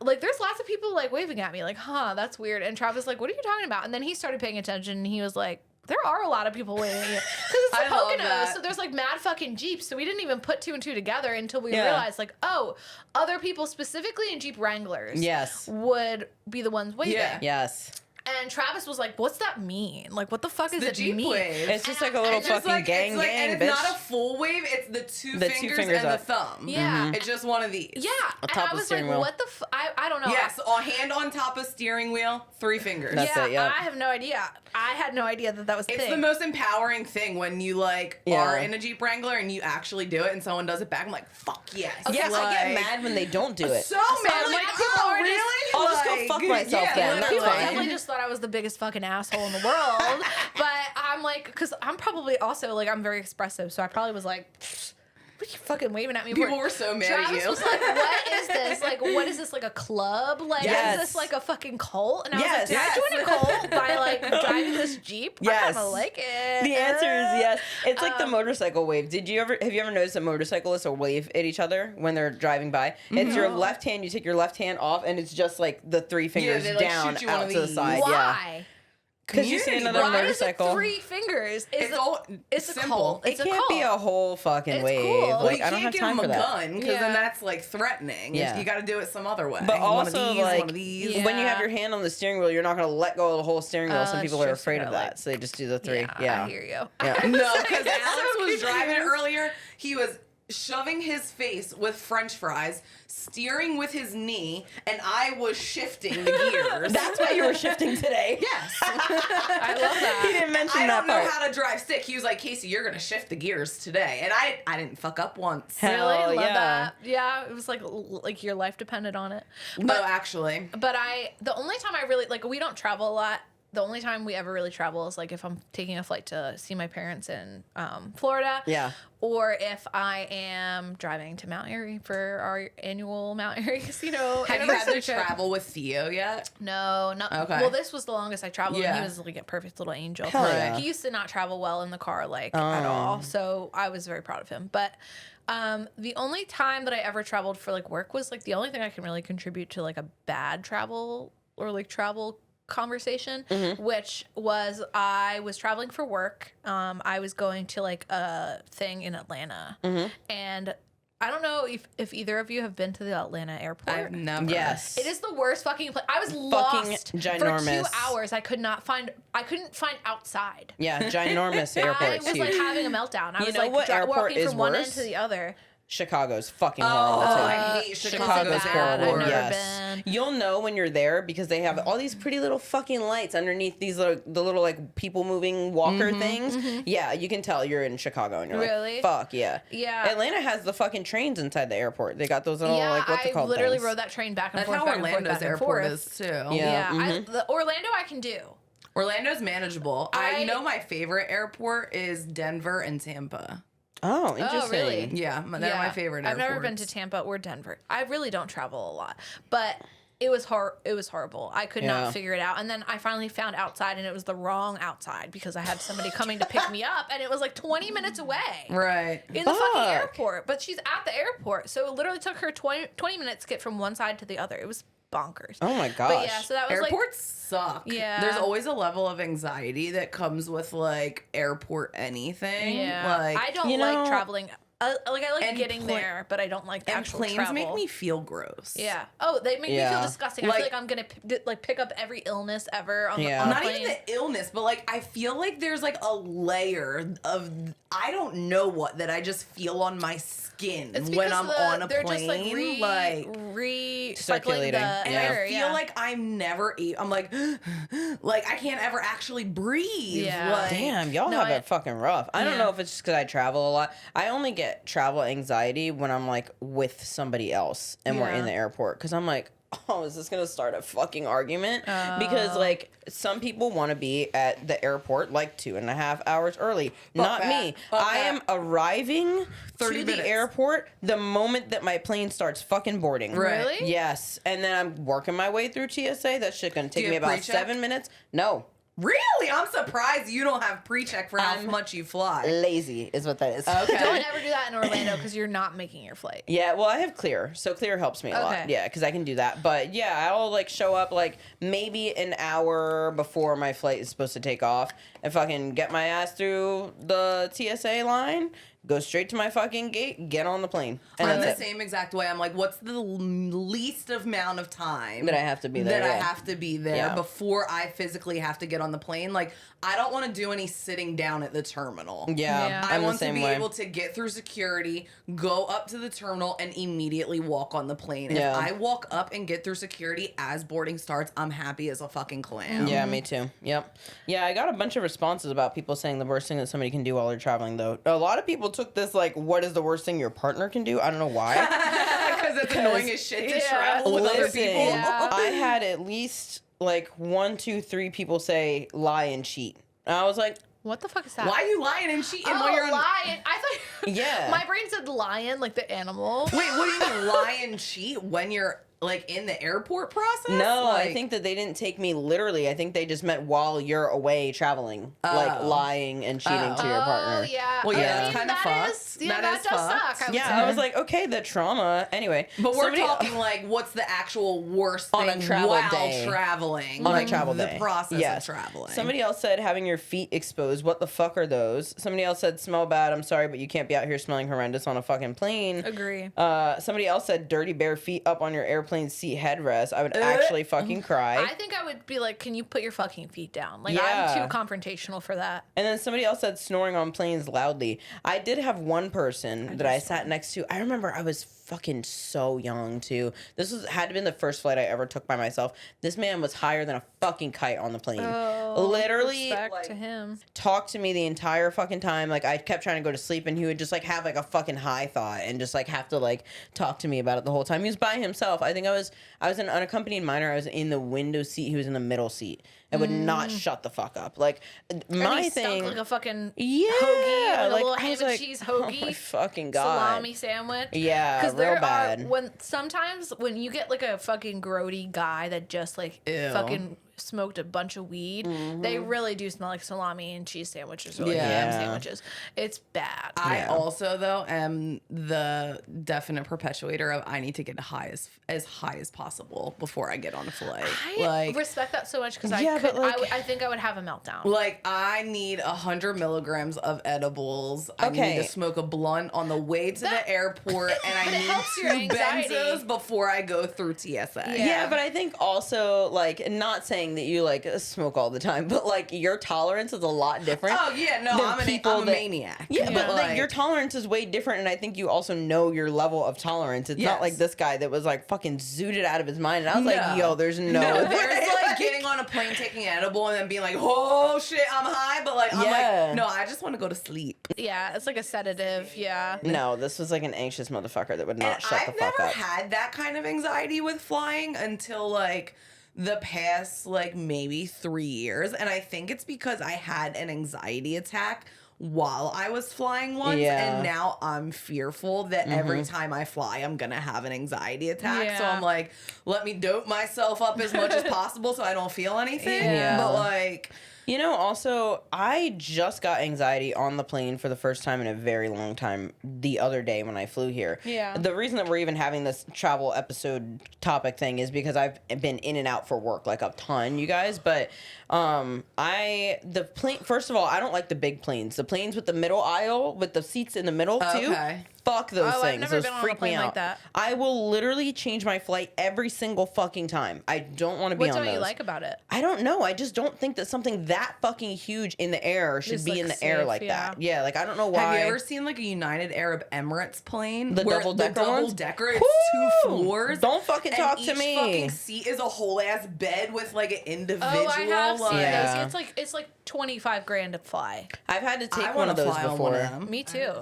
Speaker 3: Like, there's lots of people like waving at me, like, huh, that's weird. And Trav was like, what are you talking about? And then he started paying attention, and he was like, there are a lot of people waving at you. Because it's
Speaker 1: I
Speaker 3: the
Speaker 1: love
Speaker 3: Poconos,
Speaker 1: that.
Speaker 3: so there's like mad fucking Jeeps. So we didn't even put 2 and 2 together until we
Speaker 2: Yeah.
Speaker 3: realized, like, oh, other people, specifically in Jeep Wranglers,
Speaker 2: Yes.
Speaker 3: would be the ones waving.
Speaker 1: Yeah.
Speaker 2: Yes.
Speaker 3: And Travis was like, what's that mean? Like, what the fuck is
Speaker 1: The
Speaker 3: it
Speaker 1: Jeep
Speaker 3: mean?
Speaker 1: wave.
Speaker 2: It's just like a little
Speaker 1: It's just
Speaker 2: fucking gang,
Speaker 1: and
Speaker 2: bitch.
Speaker 1: it's not a full wave. It's the two
Speaker 2: The two
Speaker 1: fingers
Speaker 2: fingers
Speaker 1: and
Speaker 2: up.
Speaker 1: the thumb.
Speaker 3: Yeah.
Speaker 1: It's just one of these.
Speaker 3: Yeah.
Speaker 2: On
Speaker 3: And
Speaker 2: top
Speaker 3: I
Speaker 2: of the
Speaker 3: was like,
Speaker 2: steering wheel.
Speaker 3: what the I don't know.
Speaker 1: Yes, a hand on top of steering wheel, 3 fingers.
Speaker 2: That's
Speaker 3: yeah,
Speaker 2: it, yep.
Speaker 3: I have no idea. I had no idea that was the
Speaker 1: It's
Speaker 3: thing.
Speaker 1: the most empowering thing when you like
Speaker 2: Yeah.
Speaker 1: are in a Jeep Wrangler and you actually do it and someone does it back. I'm like, fuck yes.
Speaker 2: Yes, I get
Speaker 1: Like,
Speaker 2: mad when they don't do it.
Speaker 1: So mad.
Speaker 3: I'm
Speaker 1: Like,
Speaker 3: like, people
Speaker 1: oh,
Speaker 3: are just-
Speaker 1: really?
Speaker 2: I'll just go
Speaker 1: Like,
Speaker 2: fuck myself
Speaker 1: yeah,
Speaker 2: then. That's
Speaker 3: People
Speaker 2: fine.
Speaker 3: definitely just thought I was the biggest fucking asshole in the world. But I'm like, because I'm probably also like, I'm very expressive. So I probably was like, what are you fucking waving at me
Speaker 1: People
Speaker 3: for?
Speaker 1: were so mad
Speaker 3: Travis
Speaker 1: at you.
Speaker 3: was like, what is this? Like, what is this? Like a club? Like,
Speaker 2: Yes.
Speaker 3: is this like a fucking cult? And I
Speaker 2: Yes.
Speaker 3: was like, did I join a cult by like driving this Jeep? I
Speaker 2: Yes.
Speaker 3: kind of like it.
Speaker 2: The answer is yes. It's like the motorcycle wave. Have you ever noticed that motorcyclists will wave at each other when they're driving by? It's your left hand, you take your left hand off, and it's just like the 3 fingers
Speaker 1: they, like,
Speaker 2: down
Speaker 1: shoot you one
Speaker 2: out
Speaker 1: of
Speaker 2: to the
Speaker 1: these.
Speaker 2: side. Yeah.
Speaker 3: Why?
Speaker 2: Because you see
Speaker 1: Community.
Speaker 2: another
Speaker 3: Why
Speaker 2: motorcycle.
Speaker 3: is it 3 fingers?
Speaker 1: It's all
Speaker 3: it's a
Speaker 1: simple.
Speaker 3: cult.
Speaker 2: It
Speaker 3: It's a
Speaker 2: can't
Speaker 3: cult.
Speaker 2: be a whole fucking
Speaker 3: It's
Speaker 2: wave.
Speaker 3: cool.
Speaker 1: Well,
Speaker 2: Like,
Speaker 1: you
Speaker 2: I don't
Speaker 1: can't
Speaker 2: have
Speaker 1: give
Speaker 2: time
Speaker 1: them
Speaker 2: for
Speaker 1: a
Speaker 2: that.
Speaker 1: gun because
Speaker 3: Yeah.
Speaker 1: then that's like threatening.
Speaker 2: Yeah.
Speaker 1: You got to do it some other way.
Speaker 2: But
Speaker 1: one
Speaker 2: also,
Speaker 1: of these,
Speaker 2: like,
Speaker 1: one of these.
Speaker 3: Yeah.
Speaker 2: when you have your hand on the steering wheel, you're not going to let go of the whole steering wheel. Some
Speaker 3: that's
Speaker 2: people are
Speaker 3: true, so
Speaker 2: afraid
Speaker 3: they're
Speaker 2: of that,
Speaker 3: like-
Speaker 2: so they just do the 3.
Speaker 3: Yeah,
Speaker 2: Yeah.
Speaker 3: I hear you.
Speaker 2: Yeah.
Speaker 1: No, because
Speaker 3: It's
Speaker 1: Alex
Speaker 3: so
Speaker 1: was driving
Speaker 3: confused.
Speaker 1: earlier. He was shoving his face with French fries, steering with his knee, and I was shifting the gears.
Speaker 2: That's why you were shifting today.
Speaker 1: yes.
Speaker 3: I love
Speaker 2: He
Speaker 3: that.
Speaker 2: didn't mention
Speaker 1: I
Speaker 2: that
Speaker 1: don't know
Speaker 2: part.
Speaker 1: how to drive stick. He was like, Casey, you're gonna shift the gears today, and I didn't fuck up once.
Speaker 2: Hell
Speaker 3: Really? Love
Speaker 2: yeah.
Speaker 3: that. Yeah, it was like your life depended on it.
Speaker 1: No, actually.
Speaker 3: But the only time I really, like, we don't travel a lot. The only time we ever really travel is like if I'm taking a flight to see my parents in Florida.
Speaker 2: Yeah.
Speaker 3: Or if I am driving to Mount Airy for our annual Mount Airy Casino.
Speaker 1: Have you had
Speaker 3: anniversary
Speaker 1: to
Speaker 3: trip.
Speaker 1: travel with Theo yet?
Speaker 3: No, not
Speaker 1: Okay.
Speaker 3: Well, this was the longest I traveled, and
Speaker 1: Yeah.
Speaker 3: he was like a perfect little angel.
Speaker 2: Hell yeah.
Speaker 3: He used to not travel well in the car, like at all. So I was very proud of him. But the only time that I ever traveled for like work was like the only thing I can really contribute to like a bad travel or like travel conversation, which was I was traveling for work. I was going to like a thing in Atlanta, and I don't know if either of you have been to the Atlanta airport.
Speaker 1: I've never.
Speaker 2: Yes.
Speaker 3: It is the worst fucking place. I was
Speaker 2: Fucking
Speaker 3: lost for
Speaker 2: ginormous.
Speaker 3: 2 hours. I couldn't find outside.
Speaker 2: Yeah, ginormous
Speaker 3: I
Speaker 2: airport.
Speaker 3: was
Speaker 2: huge.
Speaker 3: like having a meltdown. I
Speaker 2: You
Speaker 3: was
Speaker 2: know
Speaker 3: like
Speaker 2: what airport
Speaker 3: walking
Speaker 2: is
Speaker 3: from one end
Speaker 2: worse?
Speaker 3: to the other.
Speaker 2: Chicago's fucking
Speaker 1: Oh,
Speaker 2: horrible too.
Speaker 1: I hate
Speaker 3: Is it
Speaker 1: Chicago's
Speaker 3: bad?
Speaker 1: airport.
Speaker 3: I've never
Speaker 2: Yes.
Speaker 3: been.
Speaker 2: You'll know when you're there because they have all these pretty little fucking lights underneath these the little like people moving walker things. Yeah, you can tell you're in Chicago and you're
Speaker 3: Really?
Speaker 2: like, fuck yeah.
Speaker 3: Yeah.
Speaker 2: Atlanta has the fucking trains inside the airport. They got those little like what's it
Speaker 3: I
Speaker 2: called?
Speaker 3: literally
Speaker 2: things.
Speaker 3: rode that train back and
Speaker 1: That's
Speaker 3: forth.
Speaker 1: how
Speaker 3: back and forth,
Speaker 1: Orlando's
Speaker 3: back and
Speaker 1: airport
Speaker 3: forth.
Speaker 1: is too.
Speaker 2: Yeah.
Speaker 3: Yeah, the Orlando I can do.
Speaker 1: Orlando's manageable.
Speaker 3: I-
Speaker 1: You know, my favorite airport is Denver and Tampa.
Speaker 2: Oh, interesting.
Speaker 3: really?
Speaker 1: Yeah, they're my favorite
Speaker 3: I've
Speaker 1: airports.
Speaker 3: never been to Tampa or Denver. I really don't travel a lot, but it was horrible. I could
Speaker 2: Yeah.
Speaker 3: not figure it out. And then I finally found outside, and it was the wrong outside because I had somebody coming to pick me up, and it was like 20 minutes away.
Speaker 1: Right.
Speaker 3: In the fucking
Speaker 2: Fuck.
Speaker 3: airport. But she's at the airport. So it literally took her 20 minutes to get from one side to the other. It was bonkers.
Speaker 2: Oh my gosh.
Speaker 3: But yeah, so that was
Speaker 1: Airports suck.
Speaker 3: Yeah.
Speaker 1: There's always a level of anxiety that comes with like airport anything.
Speaker 3: yeah.
Speaker 1: Like
Speaker 3: I don't
Speaker 2: you
Speaker 3: like
Speaker 2: know-
Speaker 3: traveling. I like
Speaker 1: And
Speaker 3: getting
Speaker 1: pla-
Speaker 3: there, but I don't like the
Speaker 1: and
Speaker 3: actual
Speaker 1: planes
Speaker 3: travel.
Speaker 1: make me feel gross.
Speaker 3: Yeah. Oh, they make me feel
Speaker 2: Yeah.
Speaker 3: disgusting. I
Speaker 1: Like-
Speaker 3: feel like I'm gonna pick up every illness ever on
Speaker 2: Yeah.
Speaker 3: the
Speaker 1: Not
Speaker 3: plane.
Speaker 1: even the illness, but like I feel like there's like a layer of I don't know what that I just feel on my skin
Speaker 3: It's
Speaker 1: when
Speaker 3: because
Speaker 1: I'm on a
Speaker 3: they're
Speaker 1: plane.
Speaker 3: just like recycling
Speaker 2: Circulating.
Speaker 3: the
Speaker 1: And
Speaker 3: air.
Speaker 1: I feel
Speaker 3: yeah.
Speaker 1: like I'm never. I'm like I can't ever actually breathe.
Speaker 3: Yeah.
Speaker 1: Like,
Speaker 2: Damn, y'all
Speaker 3: No,
Speaker 2: have
Speaker 3: I-
Speaker 2: it fucking rough. I don't
Speaker 3: Yeah.
Speaker 2: know if it's just because I travel a lot. I only get travel anxiety when I'm like with somebody else and we're in
Speaker 3: Yeah.
Speaker 2: the airport because I'm like, oh, is this gonna start a fucking argument? Because like some people want to be at the airport like 2.5 hours early. Not me. I am arriving
Speaker 1: 30
Speaker 2: to
Speaker 1: minutes.
Speaker 2: the airport the moment that my plane starts fucking boarding.
Speaker 1: Right.
Speaker 3: Really?
Speaker 2: Yes, and then I'm working my way through TSA. That shit gonna take
Speaker 1: you
Speaker 2: me
Speaker 1: have
Speaker 2: about
Speaker 1: pre-check?
Speaker 2: 7 minutes. No.
Speaker 1: Really? I'm surprised you don't have pre-check for how
Speaker 2: I'm
Speaker 1: much you fly.
Speaker 2: Lazy is what that is.
Speaker 1: Okay.
Speaker 3: Don't ever do that in Orlando because you're not making your flight.
Speaker 2: Yeah, well, I have Clear, so Clear helps me a lot.
Speaker 3: Okay.
Speaker 2: Yeah, because I can do that. But yeah, I'll like show up like maybe an hour before my flight is supposed to take off and fucking get my ass through the TSA line, go straight to my fucking gate, get on the plane. And
Speaker 1: I'm the
Speaker 2: that's it.
Speaker 1: same exact way. I'm like, what's the least amount of time
Speaker 2: That I have to be there,
Speaker 1: That I
Speaker 2: yeah.
Speaker 1: have to be there
Speaker 2: Yeah.
Speaker 1: before I physically have to get on the plane. Like, I don't want to do any sitting down at the terminal.
Speaker 2: Yeah,
Speaker 3: Yeah.
Speaker 1: I
Speaker 2: I'm
Speaker 1: want
Speaker 2: the
Speaker 1: to
Speaker 2: same
Speaker 1: be
Speaker 2: way.
Speaker 1: able to get through security, go up to the terminal, and immediately walk on the plane.
Speaker 2: Yeah.
Speaker 1: If I walk up and get through security as boarding starts, I'm happy as a fucking clam.
Speaker 2: Yeah, me too. Yep. Yeah, I got a bunch of responses about people saying the worst thing that somebody can do while they're traveling, though. A lot of people took this like, what is the worst thing your partner can do? I don't know why.
Speaker 1: Because it's annoying as shit to
Speaker 3: Yeah.
Speaker 1: travel with other
Speaker 2: Listen,
Speaker 1: people.
Speaker 3: Yeah.
Speaker 2: I had at least like 1, 2, 3 people say lie and cheat. And I was like,
Speaker 3: What the fuck is that?
Speaker 1: Why are you lying and cheating
Speaker 3: Oh,
Speaker 1: while you're on?
Speaker 3: lion. I thought.
Speaker 2: Yeah.
Speaker 3: My brain said lion, like the animal.
Speaker 1: Wait, what do you mean lie and cheat when you're like in the airport process?
Speaker 2: no,
Speaker 1: Like,
Speaker 2: I think that they didn't take me literally. I think they just meant while you're away traveling, like
Speaker 1: Oh.
Speaker 2: lying and cheating to your partner.
Speaker 3: Oh, yeah.
Speaker 1: Well, yeah,
Speaker 3: I
Speaker 1: that's
Speaker 3: mean,
Speaker 1: kinda
Speaker 3: that
Speaker 1: fucked.
Speaker 3: is- Yeah,
Speaker 1: That
Speaker 3: that,
Speaker 1: is
Speaker 3: does
Speaker 1: fucked.
Speaker 3: suck.
Speaker 2: Yeah,
Speaker 3: say.
Speaker 2: I was like, okay, the trauma. Anyway,
Speaker 1: But we're
Speaker 2: somebody-
Speaker 1: talking like, what's the actual worst
Speaker 2: On a
Speaker 1: thing
Speaker 2: travel
Speaker 1: while
Speaker 2: day.
Speaker 1: traveling?
Speaker 2: on
Speaker 1: like
Speaker 2: a travel
Speaker 1: the
Speaker 2: day.
Speaker 1: process
Speaker 2: Yes.
Speaker 1: of traveling.
Speaker 2: Somebody else said having your feet exposed. What the fuck are those? Somebody else said smell bad. I'm sorry, but you can't be out here smelling horrendous on a fucking plane.
Speaker 3: Agree.
Speaker 2: Somebody else said dirty bare feet up on your airplane seat headrest. I would actually fucking cry.
Speaker 3: I think I would be like, can you put your fucking feet down? Like,
Speaker 2: Yeah.
Speaker 3: I'm too confrontational for that.
Speaker 2: And then somebody else said snoring on planes loudly. I did have one person that I sat next to. I remember I was fucking so young too. This had to been the first flight I ever took by myself. This man was higher than a fucking kite on the plane. Literally,
Speaker 3: Respect
Speaker 2: like,
Speaker 3: to him.
Speaker 2: talked to me the entire fucking time. Like I kept trying to go to sleep and he would just like have like a fucking high thought and just like have to like talk to me about it the whole time. He was by himself. I think I was an unaccompanied minor. I was in the window seat. He was in the middle seat and would not shut the fuck up. Like
Speaker 3: And
Speaker 2: my
Speaker 3: he
Speaker 2: thing.
Speaker 3: stunk like a fucking
Speaker 2: Yeah,
Speaker 3: hoagie, or a
Speaker 2: like,
Speaker 3: little
Speaker 2: I
Speaker 3: ham
Speaker 2: was
Speaker 3: and
Speaker 2: like,
Speaker 3: cheese
Speaker 2: oh
Speaker 3: hoagie,
Speaker 2: my fucking God.
Speaker 3: salami sandwich.
Speaker 2: Yeah,
Speaker 3: because
Speaker 2: real
Speaker 3: there
Speaker 2: bad.
Speaker 3: are sometimes when you get like a fucking grody guy that just like
Speaker 1: Ew.
Speaker 3: fucking smoked a bunch of weed, they really do smell like salami and cheese sandwiches or like
Speaker 1: Yeah.
Speaker 3: ham
Speaker 2: Yeah.
Speaker 3: sandwiches. It's bad.
Speaker 1: I
Speaker 2: Yeah.
Speaker 1: also though am the definite perpetuator of I need to get as high as possible before I get on a flight.
Speaker 3: I
Speaker 1: like
Speaker 3: respect that so much because
Speaker 2: Yeah, but, like-
Speaker 3: I think I would have a meltdown.
Speaker 1: Like I need 100 milligrams of edibles. I
Speaker 2: Okay.
Speaker 1: need to smoke a blunt on the way to
Speaker 3: That-
Speaker 1: the airport, and I
Speaker 3: But it
Speaker 1: need
Speaker 3: helps your
Speaker 1: 2
Speaker 3: anxiety.
Speaker 1: benzos before I go through TSA.
Speaker 3: Yeah.
Speaker 2: Yeah, but I think also like not saying that you like smoke all the time, but like your tolerance is a lot different.
Speaker 1: Oh yeah, no,
Speaker 2: than
Speaker 1: I'm a
Speaker 2: people that-
Speaker 1: maniac.
Speaker 2: Yeah, but like,
Speaker 1: Like,
Speaker 2: your tolerance is way different, and I think you also know your level of tolerance. It's not
Speaker 1: Yes.
Speaker 2: like this guy that was like fucking zooted out of his mind, and I was like,
Speaker 1: No.
Speaker 2: "Yo, there's no,
Speaker 1: No,
Speaker 2: way."
Speaker 1: there's like getting on a plane, taking an edible, and then being like, "Oh shit, I'm high," but like I'm
Speaker 2: Yeah.
Speaker 1: like, no, I just want to go to sleep.
Speaker 3: Yeah, it's like a sedative. Yeah.
Speaker 2: No, this was like an anxious motherfucker that would not
Speaker 1: And
Speaker 2: shut
Speaker 1: I've
Speaker 2: the fuck
Speaker 1: never
Speaker 2: up.
Speaker 1: had that kind of anxiety with flying until like the past like maybe 3 years, and I think it's because I had an anxiety attack while I was flying once,
Speaker 2: Yeah.
Speaker 1: and now I'm fearful that every time I fly I'm gonna have an anxiety attack. So
Speaker 3: Yeah.
Speaker 1: I'm like, let me dope myself up as much as possible so I don't feel anything.
Speaker 3: Yeah.
Speaker 1: But like,
Speaker 2: You know, also, I just got anxiety on the plane for the first time in a very long time the other day when I flew here.
Speaker 3: Yeah.
Speaker 2: The reason that we're even having this travel episode topic thing is because I've been in and out for work like a ton, you guys. But the plane, first of all, I don't like the big planes. The planes with the middle aisle, with the seats in the middle, too.
Speaker 1: Okay.
Speaker 2: Fuck those
Speaker 3: Oh, I've
Speaker 2: things.
Speaker 3: never
Speaker 2: Those
Speaker 3: been on a
Speaker 2: freak me
Speaker 3: plane like
Speaker 2: out.
Speaker 3: that.
Speaker 2: I will literally change my flight every single fucking time. I don't want to be
Speaker 3: What
Speaker 2: on
Speaker 3: don't
Speaker 2: those.
Speaker 3: you like about it?
Speaker 2: I don't know. I just don't think that something that fucking huge in the air should
Speaker 3: Just,
Speaker 2: be
Speaker 3: like,
Speaker 2: in the air
Speaker 3: safe,
Speaker 2: like
Speaker 3: yeah.
Speaker 2: that. Yeah, like I don't know why.
Speaker 1: have you ever seen like a United Arab Emirates plane?
Speaker 2: The
Speaker 1: where
Speaker 2: double-decker
Speaker 1: the double
Speaker 2: ones?
Speaker 1: decker, it's
Speaker 2: Woo!
Speaker 1: 2 floors.
Speaker 2: Don't fucking
Speaker 1: and
Speaker 2: talk to
Speaker 1: each
Speaker 2: me.
Speaker 1: fucking seat is a whole ass bed with like an individual.
Speaker 3: Oh, I have seen
Speaker 1: like,
Speaker 2: Yeah.
Speaker 3: those. It's like $25 grand to fly.
Speaker 2: I've had to take
Speaker 1: I
Speaker 2: one of
Speaker 1: wanna
Speaker 2: those
Speaker 1: fly on
Speaker 2: before.
Speaker 1: one of them.
Speaker 3: Me too.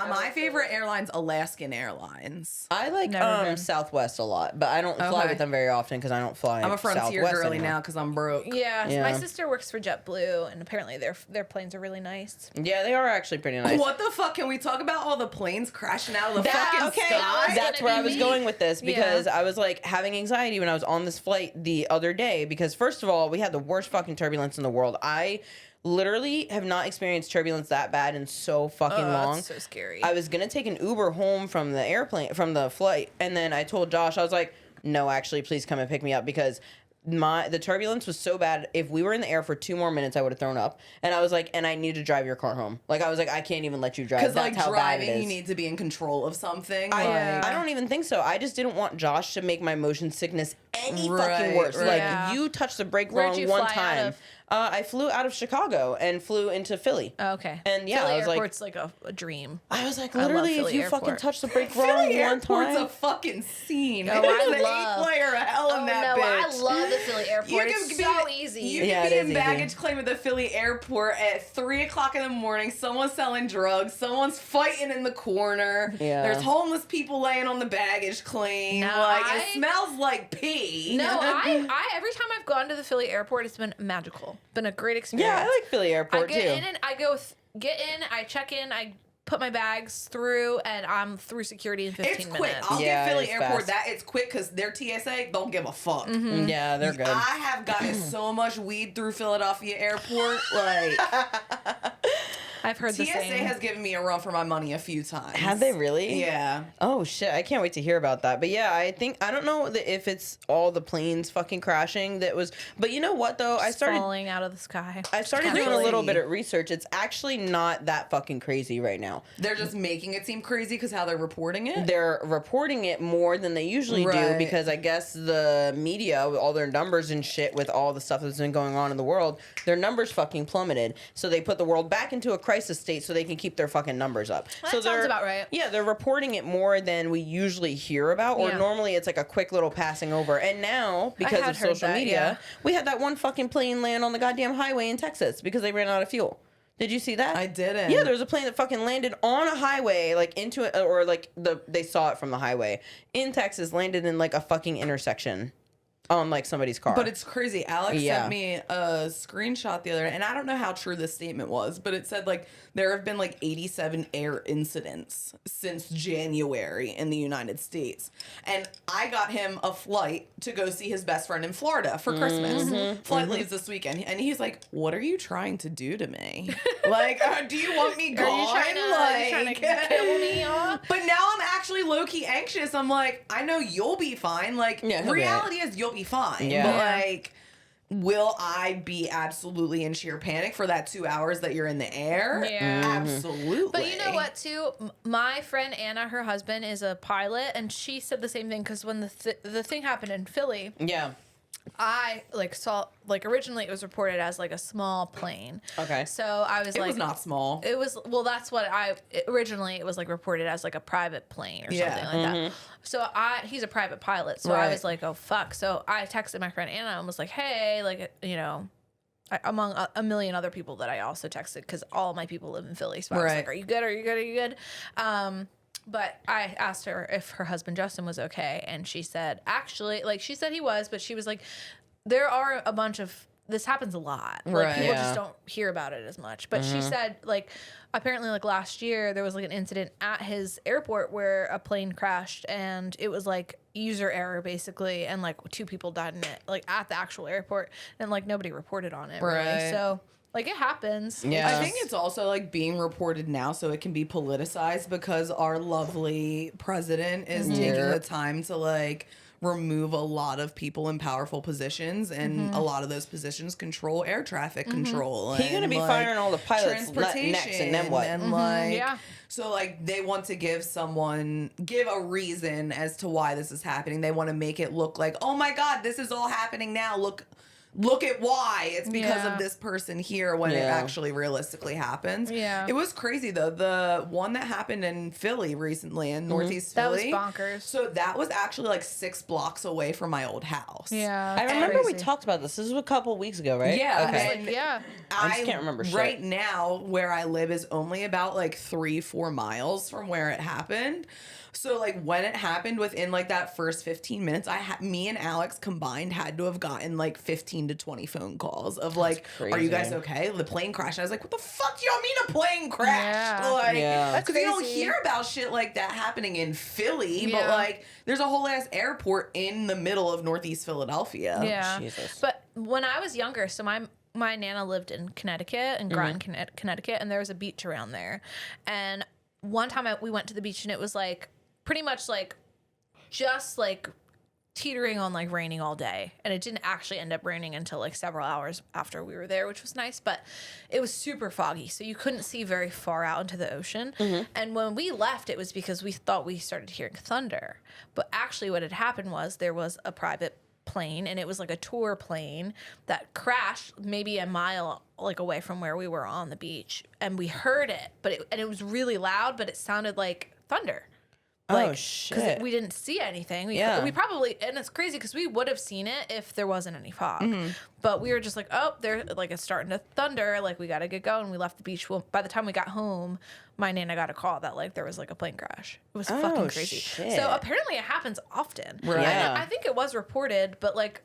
Speaker 1: My favorite airline's Alaskan Airlines.
Speaker 2: I like
Speaker 3: Never been.
Speaker 2: Southwest a lot, but I don't fly
Speaker 1: Okay.
Speaker 2: with them very often because I don't fly.
Speaker 1: I'm a Frontier
Speaker 2: Southwest
Speaker 1: girly
Speaker 2: anymore.
Speaker 1: now because I'm broke.
Speaker 3: Yeah,
Speaker 2: Yeah.
Speaker 3: my sister works for JetBlue, and apparently their planes are really nice.
Speaker 2: Yeah, they are actually pretty nice.
Speaker 1: What the fuck? Can we talk about all the planes crashing out of the fucking
Speaker 2: Okay,
Speaker 1: sky?
Speaker 2: that's
Speaker 3: gonna
Speaker 2: where
Speaker 3: be
Speaker 2: I was
Speaker 3: me.
Speaker 2: going with this because
Speaker 3: Yeah.
Speaker 2: I was like having anxiety when I was on this flight the other day because first of all, we had the worst fucking turbulence in the world. I literally have not experienced turbulence that bad in so fucking long.
Speaker 3: That's so scary.
Speaker 2: I was gonna take an Uber home from the flight, and then I told Josh, I was like, no, actually, please come and pick me up because the turbulence was so bad. If we were in the air for 2 more minutes, I would have thrown up. And I was like, and I need to drive your car home. Like I was like, I can't even let you drive.
Speaker 1: Because
Speaker 2: That's
Speaker 1: like
Speaker 2: how bad it
Speaker 1: driving,
Speaker 2: is.
Speaker 1: you need to be in control of something.
Speaker 2: I don't even think so. I just didn't want Josh to make my motion sickness any fucking
Speaker 1: Right,
Speaker 2: worse.
Speaker 1: right.
Speaker 2: Like
Speaker 3: Yeah.
Speaker 2: you touched the brake
Speaker 3: Where'd
Speaker 2: wrong
Speaker 3: you
Speaker 2: one
Speaker 3: fly out
Speaker 2: time.
Speaker 3: of?
Speaker 2: I flew out of Chicago and flew into Philly.
Speaker 3: Oh, okay.
Speaker 2: And yeah,
Speaker 3: Philly
Speaker 2: I was like-
Speaker 3: Airport's like a dream.
Speaker 2: I was like,
Speaker 3: love
Speaker 2: literally, if
Speaker 3: Philly
Speaker 2: you fucking
Speaker 3: Airport.
Speaker 2: touch the brake wrong
Speaker 1: Philly
Speaker 2: one
Speaker 1: Airport's
Speaker 2: time.
Speaker 1: a fucking scene.
Speaker 3: Oh,
Speaker 1: It
Speaker 3: I
Speaker 1: is the
Speaker 3: love-
Speaker 1: 8th layer of hell in that
Speaker 3: no,
Speaker 1: bitch.
Speaker 3: I love the Philly Airport.
Speaker 1: You
Speaker 3: It's
Speaker 1: can
Speaker 3: so
Speaker 1: be,
Speaker 3: easy.
Speaker 1: You
Speaker 2: Yeah,
Speaker 1: can
Speaker 2: it
Speaker 1: be
Speaker 2: is
Speaker 1: in
Speaker 2: easy.
Speaker 1: baggage claim at the Philly airport at 3 o'clock in the morning. Someone's selling drugs. Someone's fighting in the corner.
Speaker 2: Yeah.
Speaker 1: There's homeless people laying on the baggage claim.
Speaker 3: No,
Speaker 1: it smells like pee.
Speaker 3: No, I every time I've gone to the Philly airport, it's been magical. Been a great experience.
Speaker 2: Yeah, I like Philly
Speaker 3: I
Speaker 2: Airport
Speaker 3: get
Speaker 2: too.
Speaker 3: in and I go get in, I check in, I put my bags through, and I'm through security in 15
Speaker 1: It's
Speaker 3: minutes.
Speaker 1: quick. I'll
Speaker 2: Yeah,
Speaker 1: give
Speaker 2: it
Speaker 1: Philly
Speaker 2: is
Speaker 1: airport
Speaker 2: fast.
Speaker 1: that. It's quick because their TSA don't give a fuck.
Speaker 2: Yeah, they're good.
Speaker 1: I have gotten so much weed through Philadelphia airport. Like
Speaker 3: I've heard the
Speaker 1: TSA
Speaker 3: same.
Speaker 1: has given me a run for my money a few times.
Speaker 2: Have they really?
Speaker 1: Yeah.
Speaker 2: Oh shit! I can't wait to hear about that. But yeah, I don't know if it's all the planes fucking crashing that was. But you know what though? I started
Speaker 3: falling out of the sky.
Speaker 2: doing a
Speaker 1: Really?
Speaker 2: little bit of research. It's actually not that fucking crazy right now.
Speaker 1: They're just making it seem crazy because how they're reporting it.
Speaker 2: They're reporting it more than they usually do
Speaker 1: Right.
Speaker 2: because I guess the media, with all their numbers and shit, with all the stuff that's been going on in the world, their numbers fucking plummeted. So they put the world back into a crisis state so they can keep their fucking numbers up.
Speaker 3: That
Speaker 2: so
Speaker 3: sounds
Speaker 2: they're-
Speaker 3: about right.
Speaker 2: Yeah, they're reporting it more than we usually hear about, or
Speaker 3: Yeah.
Speaker 2: normally it's like a quick little passing over. And now, because
Speaker 3: had
Speaker 2: of
Speaker 3: heard
Speaker 2: social
Speaker 3: that,
Speaker 2: media,
Speaker 3: yeah.
Speaker 2: we had that one fucking plane land on the goddamn highway in Texas because they ran out of fuel. Did you see that?
Speaker 1: I didn't.
Speaker 2: Yeah, there was a plane that fucking landed on a highway, like into it, or like they saw it from the highway in Texas, landed in like a fucking intersection on like somebody's car.
Speaker 1: But it's crazy. Alex
Speaker 2: Yeah.
Speaker 1: sent me a screenshot the other day, and I don't know how true this statement was, but it said like there have been like 87 air incidents since January in the United States. And I got him a flight to go see his best friend in Florida for Christmas. Flight leaves this weekend, and he's like, "What are you trying to do to me? Like, do you want me gone?
Speaker 3: Are you trying to kill me?
Speaker 1: But now I'm actually low key anxious. I'm like, I know you'll be fine. Like,
Speaker 2: Yeah, he'll be
Speaker 1: reality is you'll be fine.
Speaker 2: Yeah.
Speaker 1: But like, will I be absolutely in sheer panic for that 2 hours that you're in the air?
Speaker 3: Yeah.
Speaker 1: Absolutely.
Speaker 3: But you know what, too? My friend Anna, her husband, is a pilot, and she said the same thing because when the thing happened in Philly,
Speaker 2: yeah.
Speaker 3: I saw originally it was reported as like a small plane.
Speaker 2: Okay.
Speaker 3: So I was
Speaker 1: It
Speaker 3: like,
Speaker 1: was not small.
Speaker 3: It was that's what originally it was like reported as like a private plane or
Speaker 1: Yeah.
Speaker 3: something like that. So he's a private pilot, so I
Speaker 1: Right.
Speaker 3: was like, oh fuck. So I texted my friend Anna and was like, hey, like among a million other people that I also texted because all my people live in Philly. So I was
Speaker 1: Right.
Speaker 3: like, are you good? Are you good? Are you good? But I asked her if her husband Justin was okay, and she said, actually, like she said he was, but she was like, there are a bunch of this happens a lot. Like
Speaker 1: Right.
Speaker 3: people
Speaker 2: Yeah.
Speaker 3: just don't hear about it as much. But she said like apparently like last year there was like an incident at his airport where a plane crashed and it was like user error basically, and like 2 people died in it like at the actual airport, and like nobody reported on it.
Speaker 1: Right.
Speaker 3: Really. So like it happens.
Speaker 2: Yeah.
Speaker 1: I think it's also like being reported now so it can be politicized because our lovely president is taking
Speaker 2: Yeah.
Speaker 1: the time to like remove a lot of people in powerful positions, and a lot of those positions control air traffic control.
Speaker 2: He's gonna
Speaker 1: and,
Speaker 2: be
Speaker 1: like,
Speaker 2: firing all the pilots
Speaker 1: transportation
Speaker 2: next, and then what?
Speaker 1: And like,
Speaker 3: Yeah.
Speaker 1: so like they want to give a reason as to why this is happening. They want to make it look like, oh my God, this is all happening now. Look, look at why it's because
Speaker 3: Yeah.
Speaker 1: of this person here when it actually realistically happens.
Speaker 3: Yeah.
Speaker 1: It was crazy though. The one that happened in Philly recently, in Northeast
Speaker 3: That was
Speaker 1: Philly.
Speaker 3: bonkers.
Speaker 1: So that was actually like 6 blocks away from my old house.
Speaker 3: Yeah.
Speaker 2: I remember we
Speaker 3: crazy.
Speaker 2: talked about this. This was a couple weeks ago, right?
Speaker 1: Yeah.
Speaker 2: Okay.
Speaker 1: And
Speaker 3: Yeah.
Speaker 2: I just can't remember shit.
Speaker 1: Right now, where I live is only about like 3-4 miles from where it happened. So like when it happened, within like that first 15 minutes, me and Alex combined had to have gotten like 15 to 20 phone calls of like, "Are you guys
Speaker 2: crazy.
Speaker 1: okay? The plane crashed." I was like, "What the fuck do y'all mean a plane crashed?"
Speaker 3: Yeah.
Speaker 1: Like,
Speaker 2: Yeah.
Speaker 3: That's
Speaker 1: because you don't
Speaker 3: crazy.
Speaker 1: hear about shit like that happening in Philly, but
Speaker 3: Yeah.
Speaker 1: like there's a whole ass airport in the middle of Northeast Philadelphia.
Speaker 3: Yeah.
Speaker 2: Jesus.
Speaker 3: But when I was younger, so my nana lived in Connecticut, in Groton, Connecticut, and there was a beach around there. And one time we went to the beach, and it was like pretty much like just like teetering on like raining all day, and it didn't actually end up raining until like several hours after we were there, which was nice, but it was super foggy, so you couldn't see very far out into the ocean. And when we left, it was because we thought we started hearing thunder, but actually what had happened was there was a private plane, and it was like a tour plane that crashed maybe a mile like away from where we were on the beach, and we heard it, but it was really loud, but it sounded like thunder.
Speaker 2: Oh,
Speaker 3: Because
Speaker 2: shit.
Speaker 3: we didn't see anything. We probably, and it's crazy because we would have seen it if there wasn't any fog. But we were just like, oh, there, like it's starting to thunder. Like we got to get going. We left the beach. Well, by the time we got home, my nana got a call that like there was like a plane crash. It was fucking crazy.
Speaker 2: Shit.
Speaker 3: So apparently it happens often.
Speaker 1: Right.
Speaker 2: Yeah.
Speaker 3: And I think it was reported, but like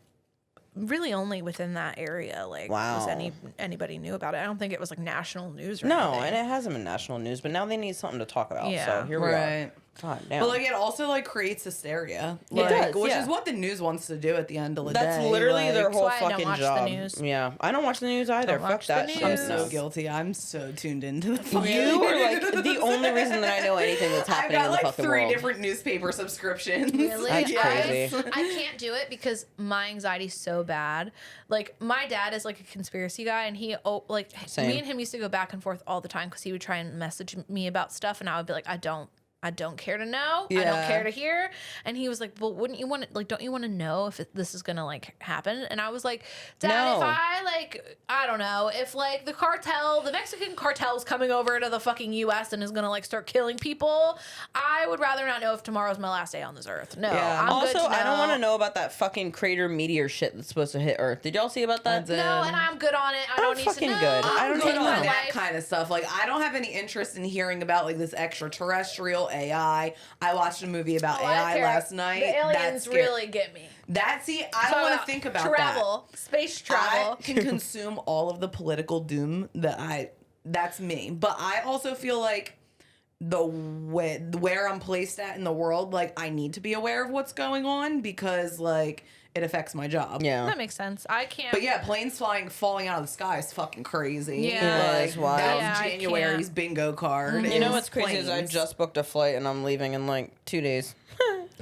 Speaker 3: really only within that area. Like was
Speaker 2: Wow.
Speaker 3: anybody knew about it? I don't think it was like national news or
Speaker 2: No,
Speaker 3: anything.
Speaker 2: and it hasn't been national news, but now they need something to talk about.
Speaker 3: Yeah.
Speaker 2: So here we are.
Speaker 1: Right.
Speaker 2: God damn.
Speaker 1: But like it also like creates hysteria.
Speaker 2: It
Speaker 1: Like,
Speaker 2: does,
Speaker 1: which
Speaker 2: yeah.
Speaker 1: is what the news wants to do at the end of the
Speaker 2: That's
Speaker 1: day.
Speaker 2: literally their
Speaker 1: like,
Speaker 2: whole
Speaker 3: That's why I don't
Speaker 2: fucking
Speaker 3: watch the
Speaker 2: job.
Speaker 3: news.
Speaker 2: Yeah, I don't watch the news either.
Speaker 3: Don't
Speaker 2: Fuck
Speaker 3: watch the
Speaker 2: that
Speaker 3: news.
Speaker 2: shit.
Speaker 1: I'm
Speaker 3: News.
Speaker 1: so
Speaker 2: No.
Speaker 1: guilty. I'm so tuned into the fucking
Speaker 2: You are like the only reason that I know anything that's
Speaker 1: I've
Speaker 2: happening
Speaker 1: got
Speaker 2: in the
Speaker 1: like
Speaker 2: fucking
Speaker 1: 3
Speaker 2: world.
Speaker 1: different newspaper subscriptions.
Speaker 3: Really?
Speaker 2: That's crazy.
Speaker 3: I can't do it because my anxiety's so bad. Like my dad is like a conspiracy guy, and he
Speaker 2: Same.
Speaker 3: me and him used to go back and forth all the time because he would try and message me about stuff, and I would be like, I don't care to know. I don't
Speaker 1: Yeah.
Speaker 3: care to hear. And he was like, well, wouldn't you want to, like, don't you want to know if this is going to like happen? And I was like, Dad,
Speaker 2: No.
Speaker 3: if I like, I don't know, if like the Mexican cartel is coming over to the fucking US and is going to like start killing people, I would rather not know if tomorrow's my last day on this earth. No,
Speaker 1: Yeah.
Speaker 3: I'm good
Speaker 2: Also,
Speaker 3: to
Speaker 2: I don't want to
Speaker 3: know.
Speaker 2: know about that fucking crater meteor shit that's supposed to hit Earth. Did y'all see about that?
Speaker 1: did.
Speaker 3: No, and I'm good on it. I don't need
Speaker 2: fucking
Speaker 3: to know.
Speaker 2: good. I
Speaker 3: I'm
Speaker 2: don't
Speaker 3: good
Speaker 2: need
Speaker 1: Good
Speaker 2: to
Speaker 3: on
Speaker 1: on
Speaker 2: know.
Speaker 1: that
Speaker 3: life.
Speaker 1: kind of stuff. Like I don't have any interest in hearing about like this extraterrestrial AI. I watched a movie about
Speaker 3: Oh, I
Speaker 1: AI
Speaker 3: care.
Speaker 1: last night.
Speaker 3: The aliens
Speaker 1: That's scary.
Speaker 3: really get me.
Speaker 1: I don't want to think about
Speaker 3: travel, space
Speaker 1: that.
Speaker 3: travel.
Speaker 1: I can consume all of the political doom that's me. But I also feel like where I'm placed at in the world, like I need to be aware of what's going on because like it affects my job.
Speaker 2: Yeah.
Speaker 3: That makes sense. I can't.
Speaker 1: But yeah, planes falling out of the sky is fucking crazy.
Speaker 3: Yeah.
Speaker 1: Like,
Speaker 2: It is wild.
Speaker 1: that
Speaker 3: Yeah,
Speaker 1: was
Speaker 3: I
Speaker 1: January's
Speaker 3: can't.
Speaker 1: bingo card.
Speaker 2: You know
Speaker 1: is
Speaker 2: what's crazy is I
Speaker 1: planes.
Speaker 2: just booked a flight and I'm leaving in like 2 days.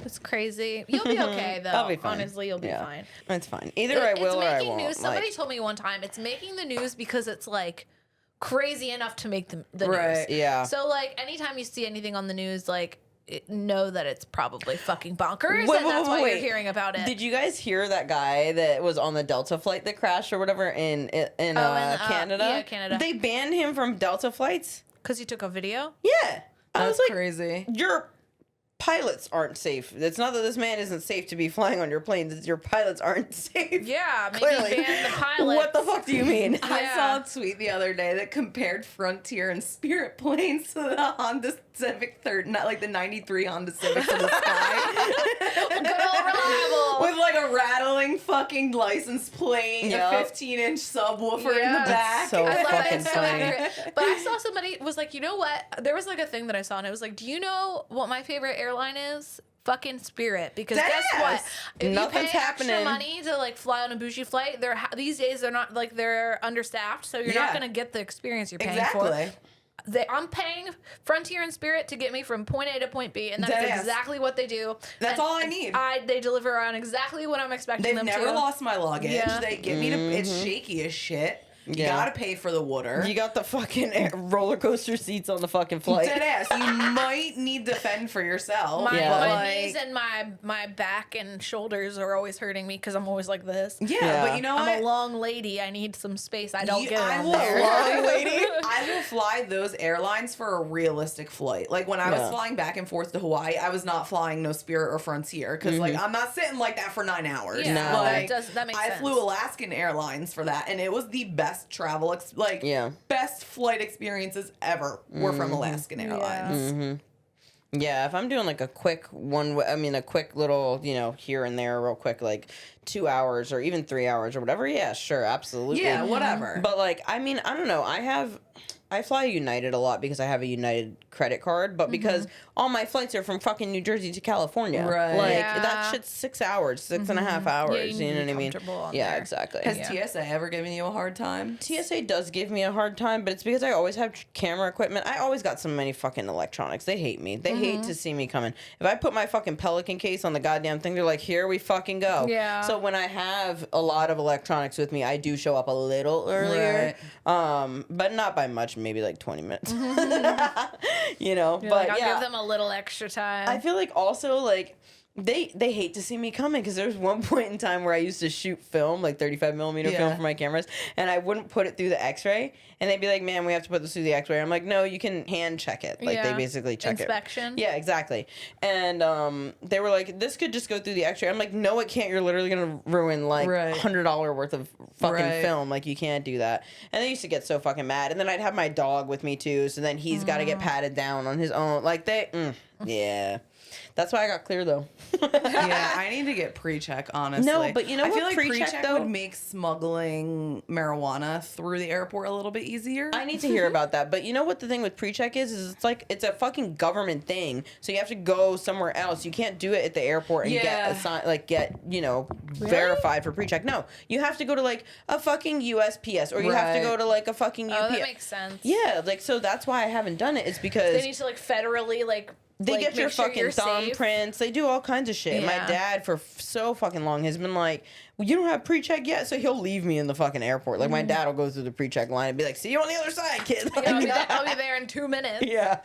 Speaker 3: It's crazy. You'll be okay though.
Speaker 2: I'll be fine.
Speaker 3: Honestly, you'll be
Speaker 2: Yeah.
Speaker 3: fine.
Speaker 2: It's fine. Either I will or I
Speaker 3: making
Speaker 2: won't.
Speaker 3: news. Somebody
Speaker 2: Like,
Speaker 3: told me one time it's making the news because it's like crazy enough to make the
Speaker 1: Right.
Speaker 3: news.
Speaker 2: Yeah.
Speaker 3: So like anytime you see anything on the news, like know that it's probably fucking bonkers,
Speaker 2: Wait,
Speaker 3: and that's why
Speaker 2: wait.
Speaker 3: you're hearing about it.
Speaker 2: Did you guys hear that guy that was on the Delta flight that crashed or whatever in Canada?
Speaker 3: yeah, Canada.
Speaker 2: They banned him from Delta flights.
Speaker 3: Because you took a video?
Speaker 2: Yeah. I was
Speaker 1: That's
Speaker 2: like,
Speaker 1: crazy.
Speaker 2: your pilots aren't safe. It's not that this man isn't safe to be flying on your planes. It's your pilots aren't safe.
Speaker 3: Yeah, maybe
Speaker 2: Clearly.
Speaker 3: ban the pilot.
Speaker 2: What the fuck do you mean?
Speaker 1: I
Speaker 3: Yeah.
Speaker 1: saw a tweet the other day that compared Frontier and Spirit planes to the Honda Civic not like the 93 Honda Civic to the sky.
Speaker 3: Good old reliable.
Speaker 1: With like a rattling fucking license plate,
Speaker 2: Yup.
Speaker 1: a 15-inch subwoofer in
Speaker 3: Yeah.
Speaker 1: the back.
Speaker 2: That's so
Speaker 3: I love
Speaker 2: fucking
Speaker 3: it. So
Speaker 2: funny.
Speaker 3: accurate. But I saw somebody was like, you know what? There was like a thing that I saw, and it was like, do you know what my favorite airline is? Fucking Spirit. Because guess what?
Speaker 1: Yes.
Speaker 3: If
Speaker 2: Nothing's
Speaker 3: you pay extra
Speaker 2: happening.
Speaker 3: money to like fly on a bougie flight, these days they're not like they're understaffed, so you're not
Speaker 1: Yeah.
Speaker 3: gonna get the experience you're paying
Speaker 1: Exactly.
Speaker 3: for. I'm paying Frontier and Spirit to get me from point A to point B, and that's
Speaker 1: Yes.
Speaker 3: exactly what they do.
Speaker 1: That's
Speaker 3: And
Speaker 1: all I need.
Speaker 3: They deliver on exactly what I'm expecting
Speaker 1: They've
Speaker 3: them
Speaker 1: never
Speaker 3: to.
Speaker 1: lost my luggage.
Speaker 3: Yeah.
Speaker 1: They get me to. It's shaky as shit. You
Speaker 2: Yeah.
Speaker 1: gotta pay for the water.
Speaker 2: You got the fucking roller coaster seats on the fucking flight.
Speaker 1: Dead ass. You might need to fend for yourself.
Speaker 3: My,
Speaker 2: Yeah.
Speaker 1: but,
Speaker 3: my
Speaker 1: like,
Speaker 3: knees and my back and shoulders are always hurting me because I'm always like this.
Speaker 1: yeah, but you know what?
Speaker 3: I'm a long lady. I need some space. I don't get it
Speaker 1: I
Speaker 3: on
Speaker 1: will
Speaker 3: there.
Speaker 1: fly, lady. I will fly those airlines for a realistic flight. Like when I was
Speaker 2: Yeah.
Speaker 1: flying back and forth to Hawaii, I was not flying no Spirit or Frontier because like I'm not sitting like that for 9 hours.
Speaker 3: Yeah,
Speaker 2: No.
Speaker 1: Like,
Speaker 3: that makes
Speaker 1: I
Speaker 3: sense.
Speaker 1: flew Alaskan Airlines for that, and it was the best travel,
Speaker 2: Yeah.
Speaker 1: best flight experiences ever were from Alaskan Airlines.
Speaker 2: Yeah, if I'm doing like a quick a quick little, here and there, real quick, like 2 hours or even 3 hours or whatever. Yeah, sure, absolutely.
Speaker 1: Yeah, whatever.
Speaker 2: But like, I don't know. I fly United a lot because I have a United credit card, but because all my flights are from fucking New Jersey to California.
Speaker 1: Right.
Speaker 2: Like
Speaker 3: Yeah.
Speaker 2: that shit's 6 hours, 6.5 hours.
Speaker 3: Yeah, you need
Speaker 2: you know
Speaker 3: to be
Speaker 2: what I mean?
Speaker 3: comfortable on
Speaker 2: Yeah,
Speaker 3: there.
Speaker 2: exactly.
Speaker 1: Has
Speaker 3: Yeah.
Speaker 1: TSA ever given you a hard time?
Speaker 2: TSA does give me a hard time, but it's because I always have camera equipment. I always got so many fucking electronics. They hate me. They hate to see me coming. If I put my fucking Pelican case on the goddamn thing, they're like, here we fucking go.
Speaker 3: Yeah.
Speaker 2: So when I have a lot of electronics with me, I do show up a little earlier. But not by much, maybe like 20 minutes.
Speaker 3: You're
Speaker 2: but
Speaker 3: like, I'll
Speaker 2: yeah.
Speaker 3: give them a little extra time.
Speaker 2: I feel like also like they hate to see me coming because there was one point in time where I used to shoot film, like 35 millimeter film
Speaker 1: Yeah.
Speaker 2: for my cameras, and I wouldn't put it through the X-ray, and they'd be like, "Man, we have to put this through the X-ray." I'm like, "No, you can hand check it." Like they
Speaker 3: Yeah.
Speaker 2: basically check
Speaker 3: Inspection.
Speaker 2: it. Yeah, exactly. And they were like, "This could just go through the X-ray." I'm like, "No, it can't. You're literally gonna ruin like
Speaker 1: Right.
Speaker 2: $100 worth of fucking
Speaker 1: Right.
Speaker 2: film. Like you can't do that." And they used to get so fucking mad. And then I'd have my dog with me too, so then he's got to get patted down on his own. Like yeah. That's why I got clear though.
Speaker 1: Yeah, I need to get pre-check, honestly.
Speaker 2: No, but you know
Speaker 1: I
Speaker 2: what
Speaker 1: feel like
Speaker 2: pre-check, though?
Speaker 1: would make smuggling marijuana through the airport a little bit easier.
Speaker 2: I need to hear about that. But you know what the thing with pre-check is it's like it's a fucking government thing. So you have to go somewhere else. You can't do it at the airport and
Speaker 1: Yeah.
Speaker 2: get verified for pre-check. No, you have to go to like a fucking USPS or you have to
Speaker 1: Right.
Speaker 2: go to like a fucking UPS.
Speaker 3: Oh, that makes sense.
Speaker 2: Yeah, like so that's why I haven't done it. Is because
Speaker 3: They need to like federally
Speaker 2: they get
Speaker 3: make
Speaker 2: your
Speaker 3: sure
Speaker 2: fucking
Speaker 3: you're safe.
Speaker 2: thumbprints. They do all kinds of shit. My
Speaker 3: Yeah.
Speaker 2: dad, for so fucking long, has been like, well, you don't have pre-check yet? So he'll leave me in the fucking airport. Like, my dad will go through the pre-check line and be like, see you on the other side, kid.
Speaker 3: Yeah, I'll be there in 2 minutes.
Speaker 2: Yeah.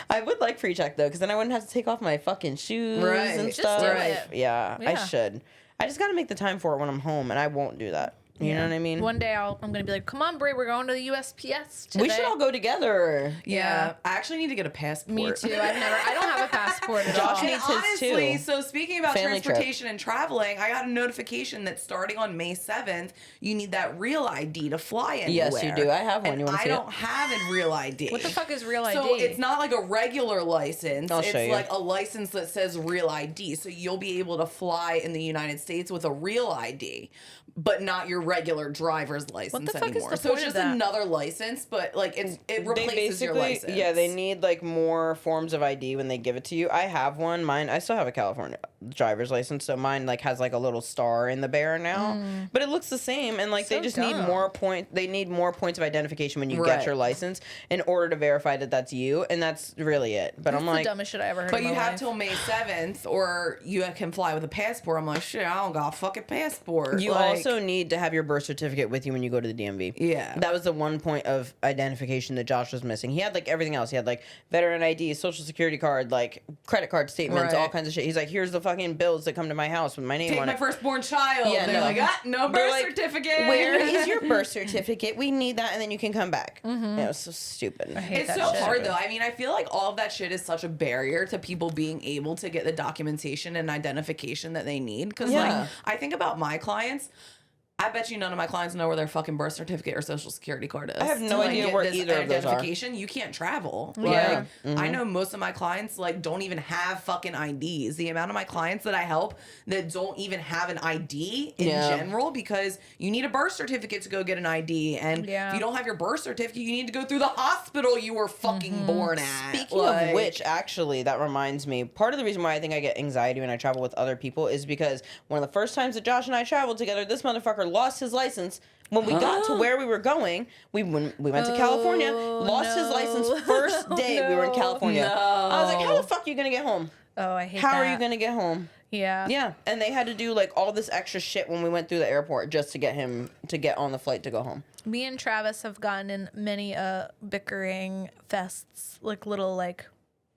Speaker 2: I would like pre-check, though, because then I wouldn't have to take off my fucking shoes
Speaker 1: Right.
Speaker 2: and
Speaker 1: Just
Speaker 2: stuff.
Speaker 3: do it.
Speaker 2: Yeah, I
Speaker 3: Yeah.
Speaker 2: should. I just got to make the time for it when I'm home, and I won't do that. You know what I mean?
Speaker 3: One day I'm gonna be like, come on, Brie, we're going to the USPS today.
Speaker 2: We should all go together.
Speaker 1: yeah. I actually need to get a passport.
Speaker 3: Me too. I don't have a passport at all.
Speaker 2: Josh needs
Speaker 1: And
Speaker 2: his
Speaker 1: honestly,
Speaker 2: too.
Speaker 1: so speaking about
Speaker 2: Family trip.
Speaker 1: transportation and traveling, I got a notification that starting on May 7th, you need that real ID to fly anywhere.
Speaker 2: Yes, you do. I have one.
Speaker 1: And
Speaker 2: You wanna
Speaker 1: I
Speaker 2: see it?
Speaker 1: don't have a real ID.
Speaker 3: What the fuck is real ID?
Speaker 1: So it's not like a regular license.
Speaker 2: I'll
Speaker 1: it's
Speaker 2: show you.
Speaker 1: like a license that says real ID. So you'll be able to fly in the United States with a real ID, but not your regular driver's license
Speaker 3: the fuck is
Speaker 1: anymore.
Speaker 3: the
Speaker 1: So
Speaker 3: point
Speaker 1: it's
Speaker 3: of
Speaker 1: just
Speaker 3: that?
Speaker 1: another license, but like it replaces your license.
Speaker 2: Yeah, they need like more forms of ID when they give it to you. I have one. Mine, I still have a California driver's license, so mine like has like a little star in the bear now, but it looks the same. And like they
Speaker 3: So
Speaker 2: just need
Speaker 3: dumb.
Speaker 2: more point. They need more points of identification when you
Speaker 1: Right.
Speaker 2: get your license in order to verify that that's you, and that's really it. But I'm
Speaker 3: That's
Speaker 2: like,
Speaker 3: the dumbest shit I ever heard.
Speaker 1: But
Speaker 3: in
Speaker 1: you
Speaker 3: my
Speaker 1: have
Speaker 3: life.
Speaker 1: till May 7th, or you can fly with a passport. I'm like, shit, I don't got a fucking passport.
Speaker 2: you
Speaker 1: Like,
Speaker 2: also need to have your birth certificate with you when you go to the DMV.
Speaker 1: Yeah.
Speaker 2: That was the one point of identification that Josh was missing. He had like everything else. He had like veteran ID, social security card, like credit card statements,
Speaker 1: Right.
Speaker 2: all kinds of shit. He's like, here's the fucking bills that come to my house with my name
Speaker 1: take
Speaker 2: on
Speaker 1: my
Speaker 2: it.
Speaker 1: firstborn child.
Speaker 2: Yeah,
Speaker 1: They're
Speaker 2: no.
Speaker 1: like, no
Speaker 2: They're
Speaker 1: birth
Speaker 2: like,
Speaker 1: certificate.
Speaker 2: Where is your birth certificate? We need that, and then you can come back.
Speaker 3: Mm-hmm.
Speaker 2: Yeah, it was so stupid.
Speaker 3: hate
Speaker 1: It's
Speaker 3: that
Speaker 1: so
Speaker 3: shit.
Speaker 1: hard though. I mean, I feel like all of that shit is such a barrier to people being able to get the documentation and identification that they need. Because
Speaker 2: Yeah.
Speaker 1: like, I think about my clients. I bet you none of my clients know where their fucking birth certificate or social security card is.
Speaker 2: I have no
Speaker 1: To, like,
Speaker 2: idea
Speaker 1: get
Speaker 2: where
Speaker 1: this
Speaker 2: either of those are.
Speaker 1: identification. You can't travel.
Speaker 3: Yeah.
Speaker 1: Like, I know most of my clients like don't even have fucking IDs. The amount of my clients that I help that don't even have an ID in
Speaker 2: Yeah.
Speaker 1: general, because you need a birth certificate to go get an ID, and
Speaker 3: Yeah.
Speaker 1: if you don't have your birth certificate, you need to go through the hospital you were fucking born at.
Speaker 2: Speaking
Speaker 1: Like,
Speaker 2: of which, actually, that reminds me. Part of the reason why I think I get anxiety when I travel with other people is because one of the first times that Josh and I traveled together, this motherfucker lost his license. When we got to where we were going, we went to California, lost his license first day we were in California.
Speaker 1: No.
Speaker 2: I was like, how the fuck are you gonna get home?
Speaker 3: Oh, I hate
Speaker 2: How
Speaker 3: that.
Speaker 2: are you gonna get home?
Speaker 3: Yeah.
Speaker 2: Yeah, and they had to do like all this extra shit when we went through the airport just to get him to get on the flight to go home.
Speaker 3: Me and Travis have gotten in many bickering fests, like little like,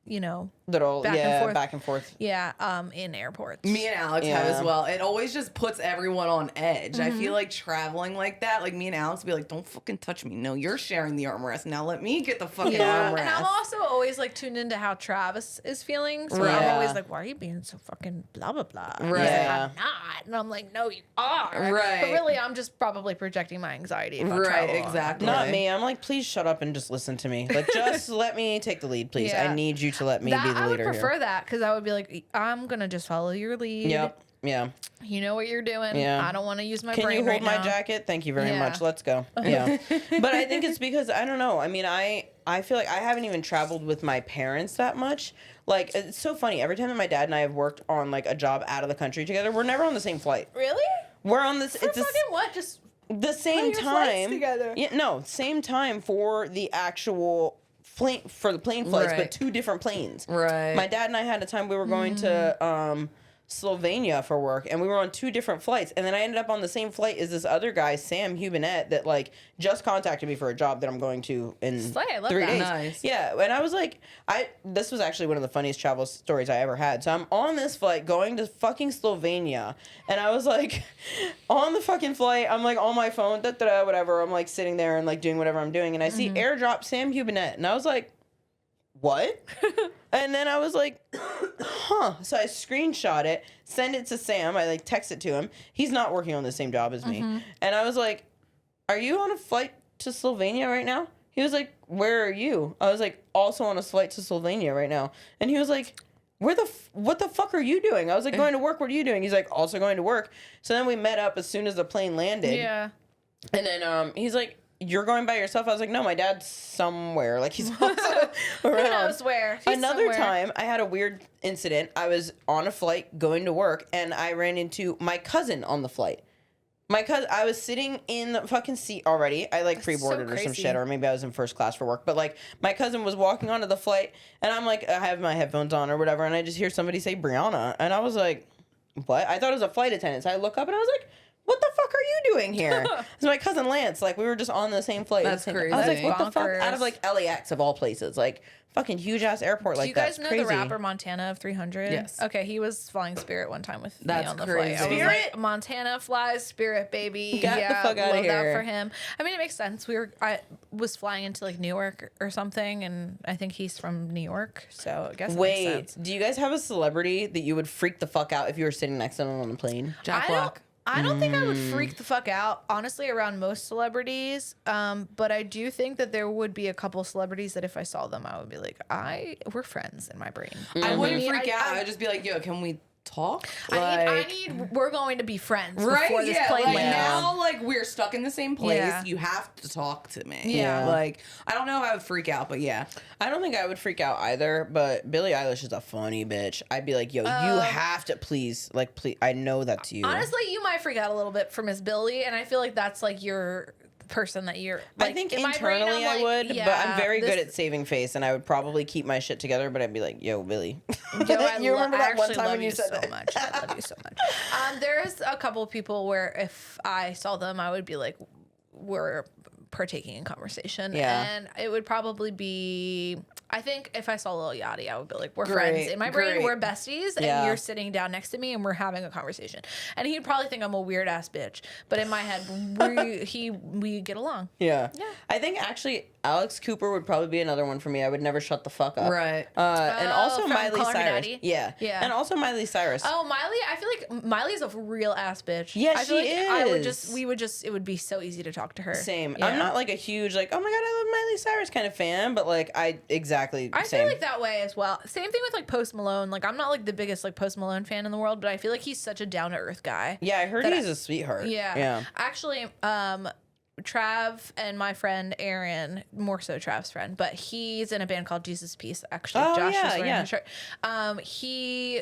Speaker 3: you know,
Speaker 2: Little
Speaker 3: back and forth.
Speaker 2: back and forth.
Speaker 3: Yeah, in airports.
Speaker 1: Me and Alex have as well. It always just puts everyone on edge. I feel like traveling like that, like me and Alex be like, don't fucking touch me. No, you're sharing the armrest. Now let me get the fucking armrest.
Speaker 3: And I'm also always like tuned into how Travis is feeling. So I'm always like, why are you being so fucking blah, blah, blah?
Speaker 1: Right.
Speaker 3: Like,
Speaker 2: Yeah.
Speaker 3: I'm not. And I'm like, no, you are.
Speaker 1: Right.
Speaker 3: But really, I'm just probably projecting my anxiety about
Speaker 1: Right,
Speaker 3: travel.
Speaker 1: exactly.
Speaker 2: Not me. I'm like, please shut up and just listen to me. Like, just let me take the lead, please.
Speaker 3: Yeah.
Speaker 2: I need you to let me be the
Speaker 3: I would
Speaker 2: leader
Speaker 3: prefer
Speaker 2: here.
Speaker 3: that because I would be like, I'm going to just follow your lead.
Speaker 2: Yep. Yeah.
Speaker 3: You know what you're doing.
Speaker 2: Yeah.
Speaker 3: I don't want to use my
Speaker 2: Can
Speaker 3: brain
Speaker 2: you hold
Speaker 3: right
Speaker 2: my
Speaker 3: now.
Speaker 2: jacket? Thank you very
Speaker 3: Yeah.
Speaker 2: much. Let's go. Yeah. But I think it's because I don't know. I mean, I feel like I haven't even traveled with my parents that much. Like, it's so funny. Every time that my dad and I have worked on like a job out of the country together, we're never on the same flight.
Speaker 3: Really?
Speaker 2: We're on this.
Speaker 3: For
Speaker 2: It's
Speaker 3: fucking what? Just
Speaker 2: the same
Speaker 3: your flights
Speaker 2: time
Speaker 3: together.
Speaker 2: Yeah, no, same time for the actual plane for the plane flights,
Speaker 1: Right.
Speaker 2: but two different planes.
Speaker 1: Right.
Speaker 2: My dad and I had a time we were going to Slovenia for work, and we were on two different flights, and then I ended up on the same flight as this other guy, Sam Hubinet, that like just contacted me for a job that I'm going to in
Speaker 3: Slay, I love
Speaker 2: 3
Speaker 3: that.
Speaker 2: days.
Speaker 1: Nice.
Speaker 2: Yeah, and I was like, this was actually one of the funniest travel stories I ever had. So I'm on this flight going to fucking Slovenia, and I was like, on the fucking flight, I'm like on my phone, whatever. I'm like sitting there and like doing whatever I'm doing, and I see airdrop Sam Hubinet, and I was like, what? And then I was like, huh. So I screenshot it, send it to Sam. I like text it to him. He's not working on the same job as me. And I was like, are you on a flight to Slovenia right now? He was like, where are you? I was like, also on a flight to Slovenia right now. And he was like, what the fuck are you doing? I was like, going to work. What are you doing? He's like, also going to work. So then we met up as soon as the plane landed.
Speaker 3: yeah.
Speaker 2: And then he's like, you're going by yourself? I was like, no, my dad's somewhere. Like, he's also
Speaker 3: Who
Speaker 2: around.
Speaker 3: knows where? He's
Speaker 2: Another
Speaker 3: somewhere.
Speaker 2: time, I had a weird incident. I was on a flight going to work, and I ran into my cousin on the flight. My cousin, I was sitting in the fucking seat already. I like pre-boarded or some
Speaker 3: crazy.
Speaker 2: shit, or maybe I was in first class for work. But like, my cousin was walking onto the flight, and I'm like, I have my headphones on or whatever, and I just hear somebody say Brianna, and I was like, what? I thought it was a flight attendant. So I look up, and I was like, what the fuck are you doing here? It's my cousin Lance. Like, we were just on the same flight.
Speaker 1: That's
Speaker 2: I was
Speaker 1: crazy.
Speaker 2: like, what the fuck?
Speaker 3: Bonkers.
Speaker 2: Out of like LAX of all places, like fucking huge ass airport
Speaker 3: Do
Speaker 2: like
Speaker 3: you
Speaker 2: that.
Speaker 3: guys know
Speaker 2: Crazy.
Speaker 3: the rapper Montana of 300?
Speaker 1: Yes.
Speaker 3: Okay, he was flying Spirit one time with
Speaker 1: That's
Speaker 3: me on the
Speaker 1: crazy.
Speaker 3: flight. I was
Speaker 2: Spirit?
Speaker 3: like, Montana flies Spirit, baby.
Speaker 2: Get the
Speaker 3: yeah,
Speaker 2: fuck outta
Speaker 3: love that
Speaker 2: here.
Speaker 3: for him. I mean, it makes sense. I was flying into like Newark or something, and I think he's from New York, so I guess it makes
Speaker 2: Wait,
Speaker 3: sense.
Speaker 2: do you guys have a celebrity that you would freak the fuck out if you were sitting next to them on the plane?
Speaker 1: Jack Black.
Speaker 3: I don't think I would freak the fuck out, honestly, around most celebrities. But I do think that there would be a couple celebrities that if I saw them, I would be like, we're friends in my brain.
Speaker 1: I wouldn't
Speaker 3: mean,
Speaker 1: freak out. I'd just be like, yo, can we talk?
Speaker 3: We're going to be friends
Speaker 1: Right?
Speaker 3: before this
Speaker 1: Yeah.
Speaker 3: plane
Speaker 1: Like
Speaker 3: lands.
Speaker 1: now, like we're stuck in the same place.
Speaker 3: Yeah.
Speaker 1: You have to talk to me.
Speaker 3: Yeah.
Speaker 1: Like I don't know if I would freak out, but yeah.
Speaker 2: I don't think I would freak out either, but Billie Eilish is a funny bitch. I'd be like, yo, you have to please, I know that's you.
Speaker 3: Honestly, you might freak out a little bit for Miss Billy, and I feel like that's like your person that you're. Like,
Speaker 2: I think
Speaker 3: in my brain,
Speaker 2: internally
Speaker 3: I'm
Speaker 2: I
Speaker 3: like,
Speaker 2: would,
Speaker 3: yeah,
Speaker 2: but I'm very good
Speaker 3: this-
Speaker 2: at saving face, and I would probably keep my shit together, but I'd be like, yo, Billy.
Speaker 3: Yo, I
Speaker 2: you remember that one
Speaker 3: actually
Speaker 2: time
Speaker 3: love
Speaker 2: when you said
Speaker 3: so
Speaker 2: that?
Speaker 3: much. I love you so much. There's a couple people where if I saw them, I would be like, we're partaking in conversation.
Speaker 2: Yeah.
Speaker 3: And it would probably be, I think if I saw Lil Yachty, I would be like, we're
Speaker 1: Great,
Speaker 3: friends. In my brain,
Speaker 1: great.
Speaker 3: we're besties,
Speaker 2: Yeah.
Speaker 3: and you're sitting down next to me, and we're having a conversation. And he'd probably think I'm a weird ass bitch, but in my head, we get along.
Speaker 2: Yeah.
Speaker 3: Yeah.
Speaker 2: I think actually Alex Cooper would probably be another one for me. I would never shut the fuck up.
Speaker 1: Right.
Speaker 2: And also
Speaker 3: from
Speaker 2: Miley
Speaker 3: Call Her
Speaker 2: Cyrus.
Speaker 3: Daddy?
Speaker 2: Yeah.
Speaker 3: Yeah.
Speaker 2: And also Miley Cyrus.
Speaker 3: Oh, Miley! I feel like Miley's a real ass bitch.
Speaker 2: Yeah,
Speaker 3: I feel
Speaker 2: she
Speaker 3: like I would
Speaker 2: is.
Speaker 3: it would be so easy to talk to her.
Speaker 2: Same.
Speaker 3: Yeah.
Speaker 2: I'm not like a huge like, oh my god, I love Miley Cyrus kind of fan, but like
Speaker 3: I
Speaker 2: same.
Speaker 3: feel like that way as well. Same thing with like Post Malone. Like I'm not like the biggest like Post Malone fan in the world, but I feel like he's such a down to earth guy.
Speaker 2: Yeah, I heard
Speaker 3: that
Speaker 2: he's a sweetheart.
Speaker 3: Yeah.
Speaker 2: Yeah.
Speaker 3: Actually, Trav and my friend Aaron, more so Trav's friend, but he's in a band called Jesus Peace. Actually,
Speaker 2: Oh,
Speaker 3: Josh
Speaker 2: yeah,
Speaker 3: is wearing
Speaker 2: yeah.
Speaker 3: his shirt. He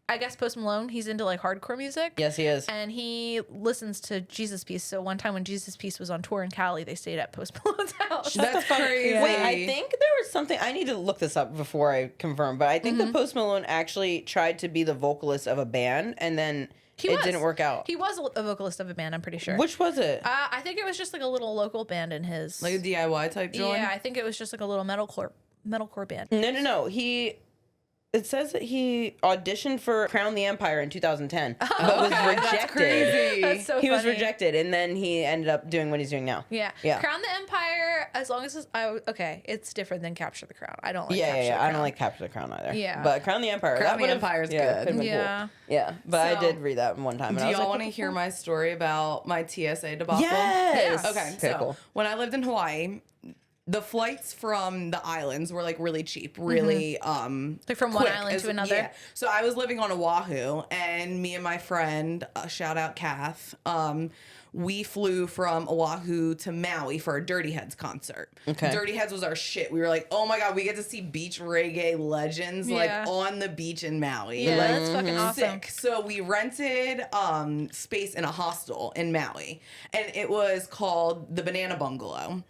Speaker 3: I guess Post Malone, he's into like hardcore music.
Speaker 2: Yes, he is.
Speaker 3: And he listens to Jesus Piece. So one time when Jesus Piece was on tour in Cali, they stayed at Post Malone's house.
Speaker 1: That's crazy.
Speaker 2: Wait, I think there was something. I need to look this up before I confirm, but I think that Post Malone actually tried to be the vocalist of a band, and then it didn't work out.
Speaker 3: He was a vocalist of a band, I'm pretty sure.
Speaker 2: Which was it?
Speaker 3: I think it was just like a little local band in his.
Speaker 1: Like a DIY type joint?
Speaker 3: Yeah, I think it was just like a little metalcore band.
Speaker 2: No. It says that he auditioned for Crown the Empire in 2010, but was rejected.
Speaker 1: That's crazy.
Speaker 3: That's so
Speaker 2: He was
Speaker 3: funny.
Speaker 2: rejected, and then he ended up doing what he's doing now.
Speaker 3: Yeah.
Speaker 2: Yeah.
Speaker 3: Crown the Empire, as long as it's different than Capture the Crown. I don't like Capture the
Speaker 2: Yeah.
Speaker 3: Crown.
Speaker 2: I don't like Capture the Crown either.
Speaker 3: Yeah.
Speaker 2: But Crown the Empire.
Speaker 1: Crown
Speaker 2: that
Speaker 1: the
Speaker 2: would've-
Speaker 1: Empire's
Speaker 2: yeah,
Speaker 1: good.
Speaker 2: could've been
Speaker 3: Yeah.
Speaker 2: Cool. Yeah. But I
Speaker 1: So,
Speaker 2: did read that one time. And
Speaker 1: Do
Speaker 2: I was
Speaker 1: y'all
Speaker 2: like,
Speaker 1: want to hear my story about my TSA debacle?
Speaker 2: Yes.
Speaker 3: Yeah.
Speaker 1: Okay,
Speaker 2: Okay,
Speaker 1: so
Speaker 2: cool.
Speaker 1: when I lived in Hawaii, the flights from the islands were like really cheap, really
Speaker 3: Like from one
Speaker 1: quick
Speaker 3: island to another?
Speaker 1: Yeah. So I was living on Oahu, and me and my friend, shout out Kath, we flew from Oahu to Maui for a Dirty Heads concert.
Speaker 2: Okay.
Speaker 1: Dirty Heads was our shit. We were like, oh my god, we get to see beach reggae legends like
Speaker 3: Yeah.
Speaker 1: on the beach in Maui.
Speaker 3: Yeah,
Speaker 1: Like,
Speaker 3: that's fucking awesome.
Speaker 1: sick. So we rented space in a hostel in Maui, and it was called the Banana Bungalow.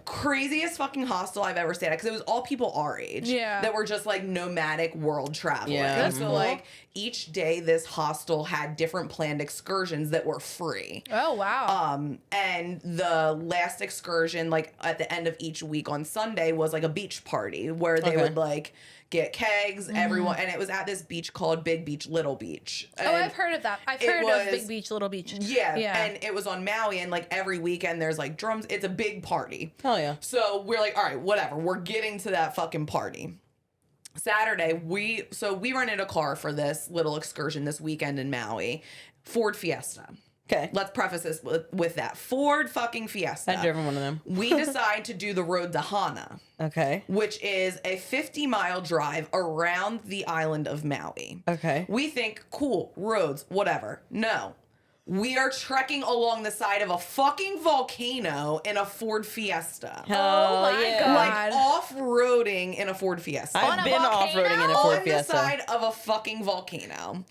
Speaker 1: Craziest fucking hostel I've ever stayed at, because it was all people our age that were just like nomadic world travelers.
Speaker 2: Yeah.
Speaker 3: That's
Speaker 1: So
Speaker 3: cool.
Speaker 1: like each day this hostel had different planned excursions that were free.
Speaker 3: Oh, wow.
Speaker 1: And the last excursion, like at the end of each week on Sunday, was like a beach party where they would like get kegs, everyone, and it was at this beach called Big Beach, Little Beach.
Speaker 3: Oh,
Speaker 1: And
Speaker 3: I've heard of that. I've
Speaker 1: it
Speaker 3: heard of
Speaker 1: was-
Speaker 3: Big Beach, Little Beach.
Speaker 1: yeah,
Speaker 3: Yeah.
Speaker 1: and it was on Maui, and like every weekend there's like drums. It's a big party.
Speaker 2: Hell yeah.
Speaker 1: So we're like, all right, whatever. We're getting to that fucking party. Saturday, we rented a car for this little excursion this weekend in Maui, Ford Fiesta.
Speaker 2: Okay.
Speaker 1: Let's preface this with that Ford fucking Fiesta.
Speaker 2: I've driven one of them.
Speaker 1: We decide to do the road to Hana,
Speaker 2: Okay.
Speaker 1: which is a 50-mile drive around the island of Maui.
Speaker 2: Okay.
Speaker 1: We think, cool, roads, whatever. No. We are trekking along the side of a fucking volcano in a Ford Fiesta.
Speaker 2: Hell
Speaker 3: my
Speaker 2: yeah.
Speaker 3: God.
Speaker 1: Like off-roading in a Ford Fiesta.
Speaker 3: On
Speaker 2: I've
Speaker 3: a
Speaker 2: been
Speaker 3: volcano?
Speaker 2: off-roading in a Ford
Speaker 1: On
Speaker 2: Fiesta.
Speaker 1: the side of a fucking volcano.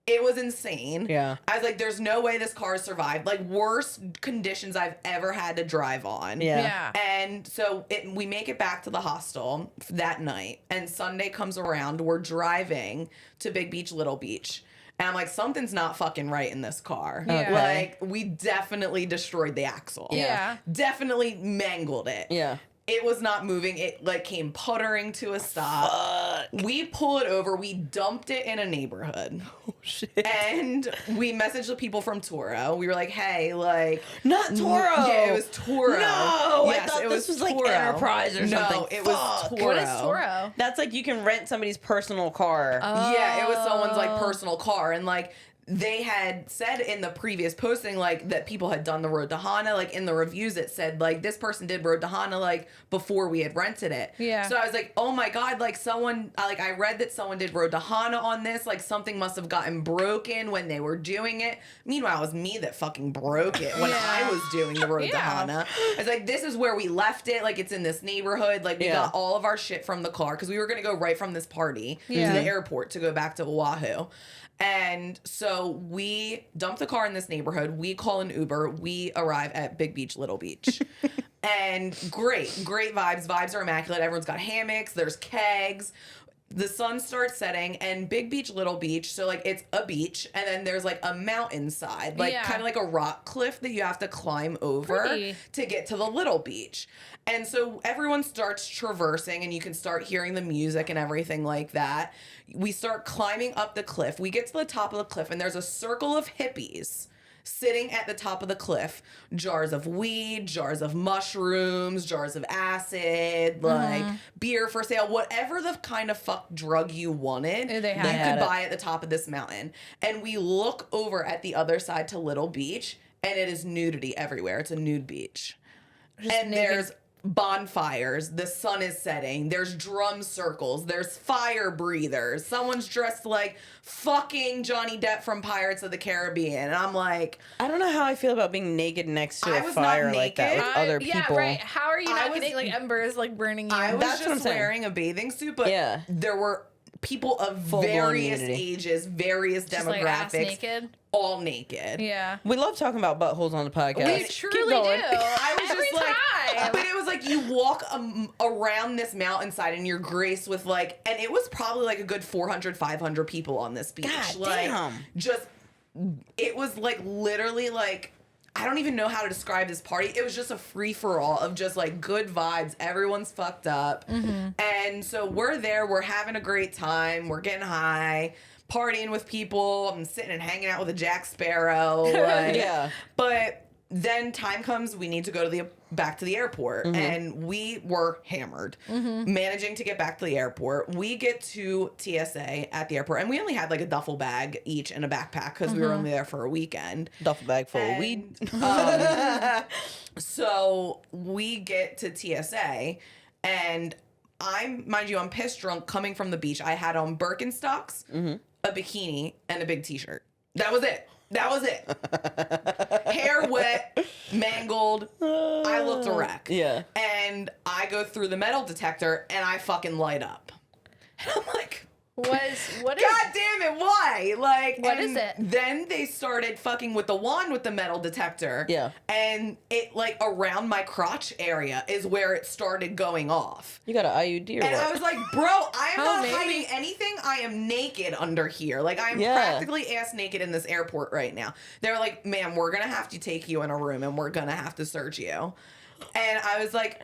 Speaker 1: It was insane.
Speaker 2: Yeah.
Speaker 1: I was like, there's no way this car survived. Like, worst conditions I've ever had to drive on.
Speaker 2: Yeah.
Speaker 3: Yeah.
Speaker 1: And so we make it back to the hostel that night, and Sunday comes around. We're driving to Big Beach, Little Beach. And I'm like, something's not fucking right in this car.
Speaker 3: Yeah.
Speaker 1: Like, we definitely destroyed the axle.
Speaker 3: Yeah.
Speaker 1: Definitely mangled it.
Speaker 2: Yeah.
Speaker 1: It was not moving. It like came puttering to a stop. We pull it over. We dumped it in a neighborhood.
Speaker 2: Oh, shit.
Speaker 1: And we messaged the people from Toro. We were like, hey, like...
Speaker 2: Not Toro.
Speaker 1: Yeah, it was Toro.
Speaker 2: No, I
Speaker 1: Yes,
Speaker 2: thought
Speaker 1: it
Speaker 2: this was like
Speaker 1: Toro.
Speaker 2: Enterprise or something.
Speaker 1: No, it was
Speaker 2: Fuck.
Speaker 1: Toro.
Speaker 3: What is Toro?
Speaker 2: That's like you can rent somebody's personal car.
Speaker 1: Yeah, it was someone's like
Speaker 3: Oh.
Speaker 1: personal car. And like... They had said in the previous posting, like, that people had done the road to Hana. Like, in the reviews, it said, like, this person did road to Hana, like, before we had rented it.
Speaker 3: Yeah.
Speaker 1: So I was like, oh my God, like, someone, like, I read that someone did road to Hana on this. Like, something must have gotten broken when they were doing it. Meanwhile, it was me that fucking broke it when
Speaker 3: Yeah.
Speaker 1: I was doing the road to
Speaker 3: Yeah.
Speaker 1: Hana. I was like, this is where we left it. Like, it's in this neighborhood. Like, we
Speaker 2: Yeah.
Speaker 1: got all of our shit from the car because we were going to go right from this party
Speaker 3: Yeah.
Speaker 1: to the airport to go back to Oahu. And so we dump the car in this neighborhood. We call an Uber. We arrive at Big Beach, Little Beach. And great vibes. Vibes are immaculate. Everyone's got hammocks. There's kegs. The sun starts setting, and Big Beach, Little Beach. So, like, it's a beach, and then there's, like, a mountainside. Like,
Speaker 3: Yeah.
Speaker 1: kind of like a rock cliff that you have to climb over
Speaker 3: Pretty.
Speaker 1: to get to the Little Beach. And so everyone starts traversing, and you can start hearing the music and everything like that. We start climbing up the cliff. We get to the top of the cliff, and there's a circle of hippies sitting at the top of the cliff. Jars of weed, jars of mushrooms, jars of acid, like beer for sale, whatever the kind of fuck drug you wanted,
Speaker 3: They had
Speaker 1: you
Speaker 2: it.
Speaker 1: could buy at the top of this mountain. And we look over at the other side to Little Beach, and it is nudity everywhere. It's a nude beach. And
Speaker 3: naked-
Speaker 1: there's bonfires, the sun is setting, there's drum circles, there's fire breathers, someone's dressed like fucking Johnny Depp from Pirates of the Caribbean, and I'm like,
Speaker 2: I don't know how I feel about being naked next to
Speaker 1: I
Speaker 2: a
Speaker 1: was not
Speaker 2: fire like that
Speaker 1: naked.
Speaker 2: with other
Speaker 3: Yeah,
Speaker 2: people.
Speaker 3: right. How are you
Speaker 1: I
Speaker 3: not
Speaker 1: was-
Speaker 3: getting like embers like burning you?
Speaker 1: I was
Speaker 2: That's what I'm
Speaker 1: just
Speaker 2: saying.
Speaker 1: wearing a bathing suit, but
Speaker 2: Yeah.
Speaker 1: there were people of
Speaker 2: Full-blown
Speaker 1: various
Speaker 2: nudity.
Speaker 1: ages, various
Speaker 3: Just like ass
Speaker 1: demographics,
Speaker 3: naked.
Speaker 1: all naked.
Speaker 3: Yeah.
Speaker 2: We love talking about buttholes on the podcast.
Speaker 3: We truly do.
Speaker 1: I was
Speaker 3: Every
Speaker 1: just like,
Speaker 3: time.
Speaker 1: but it was like you walk around this mountainside and you're graced with like, and it was probably like a good 400, 500 people on this beach.
Speaker 2: God
Speaker 1: like,
Speaker 2: damn.
Speaker 1: Just, it was like literally like, I don't even know how to describe this party. It was just a free for all of just like good vibes. Everyone's fucked up. And so we're there. We're having a great time. We're getting high, partying with people. I'm sitting and hanging out with a Jack Sparrow. Like,
Speaker 2: Yeah.
Speaker 1: But then time comes, we need to go to back to the airport. And we were hammered, managing to get back to the airport. We get to TSA at the airport, and we only had like a duffel bag each and a backpack because we were only there for a weekend.
Speaker 2: Duffel bag full of weed.
Speaker 1: So we get to TSA, and mind you, I'm pissed drunk coming from the beach. I had on Birkenstocks, a bikini, and a big t-shirt. That was it. That was it. Hair wet, mangled. I looked a wreck.
Speaker 2: Yeah.
Speaker 1: And I go through the metal detector, and I fucking light up. And I'm like,
Speaker 3: What is
Speaker 1: God damn it, why? Like,
Speaker 3: What
Speaker 1: and
Speaker 3: is it?
Speaker 1: Then they started fucking with the wand with the metal detector.
Speaker 2: Yeah.
Speaker 1: And it, like, around my crotch area is where it started going off.
Speaker 2: You got an IUD or
Speaker 1: And
Speaker 2: what?
Speaker 1: I was like, bro, I am not
Speaker 3: maybe.
Speaker 1: hiding anything. I am naked under here. Like, I am practically ass naked in this airport right now. They were like, ma'am, we're going to have to take you in a room and we're going to have to search you. And I was like,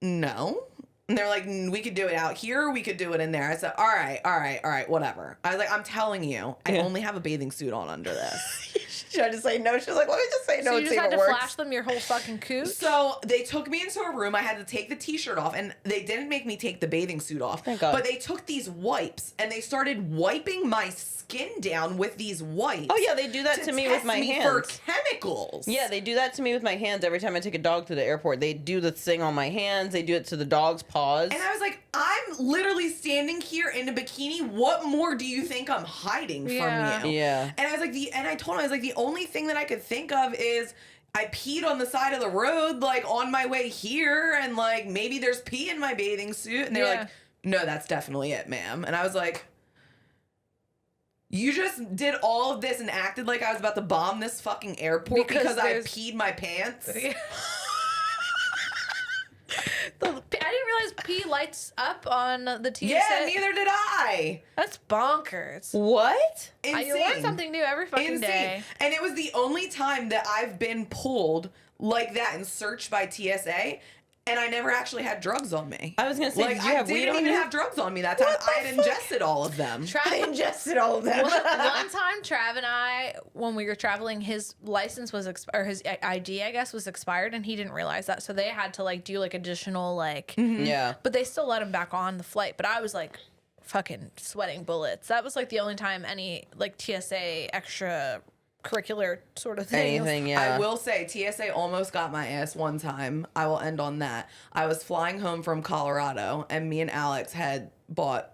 Speaker 1: no. And they're like, we could do it out here. We could do it in there. I said, all right, whatever. I was like, I'm telling you, I only have a bathing suit on under this.
Speaker 2: She tried to say no. She was like, let me just say no
Speaker 3: So you
Speaker 2: and
Speaker 3: just
Speaker 2: see
Speaker 3: had
Speaker 2: if
Speaker 3: to
Speaker 2: it works.
Speaker 3: flash them your whole fucking coot?
Speaker 1: So they took me into a room. I had to take the t-shirt off, and they didn't make me take the bathing suit off.
Speaker 2: Thank God.
Speaker 1: But they took these wipes, and they started wiping my skin down with these wipes.
Speaker 2: Oh, yeah, they do that to me with
Speaker 1: test
Speaker 2: my
Speaker 1: me
Speaker 2: hands.
Speaker 1: for chemicals.
Speaker 2: Yeah, they do that to me with my hands every time I take a dog to the airport. They do the thing on my hands. They do it to the dog's paws.
Speaker 1: And I was like, I'm literally standing here in a bikini. What more do you think I'm hiding from you?
Speaker 2: Yeah.
Speaker 1: And I was like, I told him, I was like, the only thing that I could think of is I peed on the side of the road, like on my way here, and like maybe there's pee in my bathing suit. And they're like, no, that's definitely it, ma'am. And I was like, you just did all of this and acted like I was about to bomb this fucking airport because I peed my pants?
Speaker 3: I didn't realize pee lights up on the TSA.
Speaker 1: Yeah, neither did I.
Speaker 3: That's bonkers.
Speaker 2: What?
Speaker 1: Insane.
Speaker 3: You learn something new every fucking day.
Speaker 1: And it was the only time that I've been pulled like that and searched by TSA. And I never actually had drugs on me.
Speaker 2: I was going to say,
Speaker 1: Like,
Speaker 2: did you
Speaker 1: I
Speaker 2: have weed
Speaker 1: didn't
Speaker 2: on
Speaker 1: even
Speaker 2: you?
Speaker 1: have drugs on me that time. I had ingested all of them.
Speaker 2: I ingested all of them.
Speaker 3: One time, Trav and I, when we were traveling, his license was or his ID, I guess, was expired, and he didn't realize that. So they had to like do like additional like,
Speaker 2: Yeah.
Speaker 3: but they still let him back on the flight. But I was like, fucking sweating bullets. That was like the only time any like TSA extra curricular sort of thing.
Speaker 2: Anything, yeah.
Speaker 1: I will say TSA almost got my ass one time. I will end on that. I was flying home from Colorado, and me and Alex had bought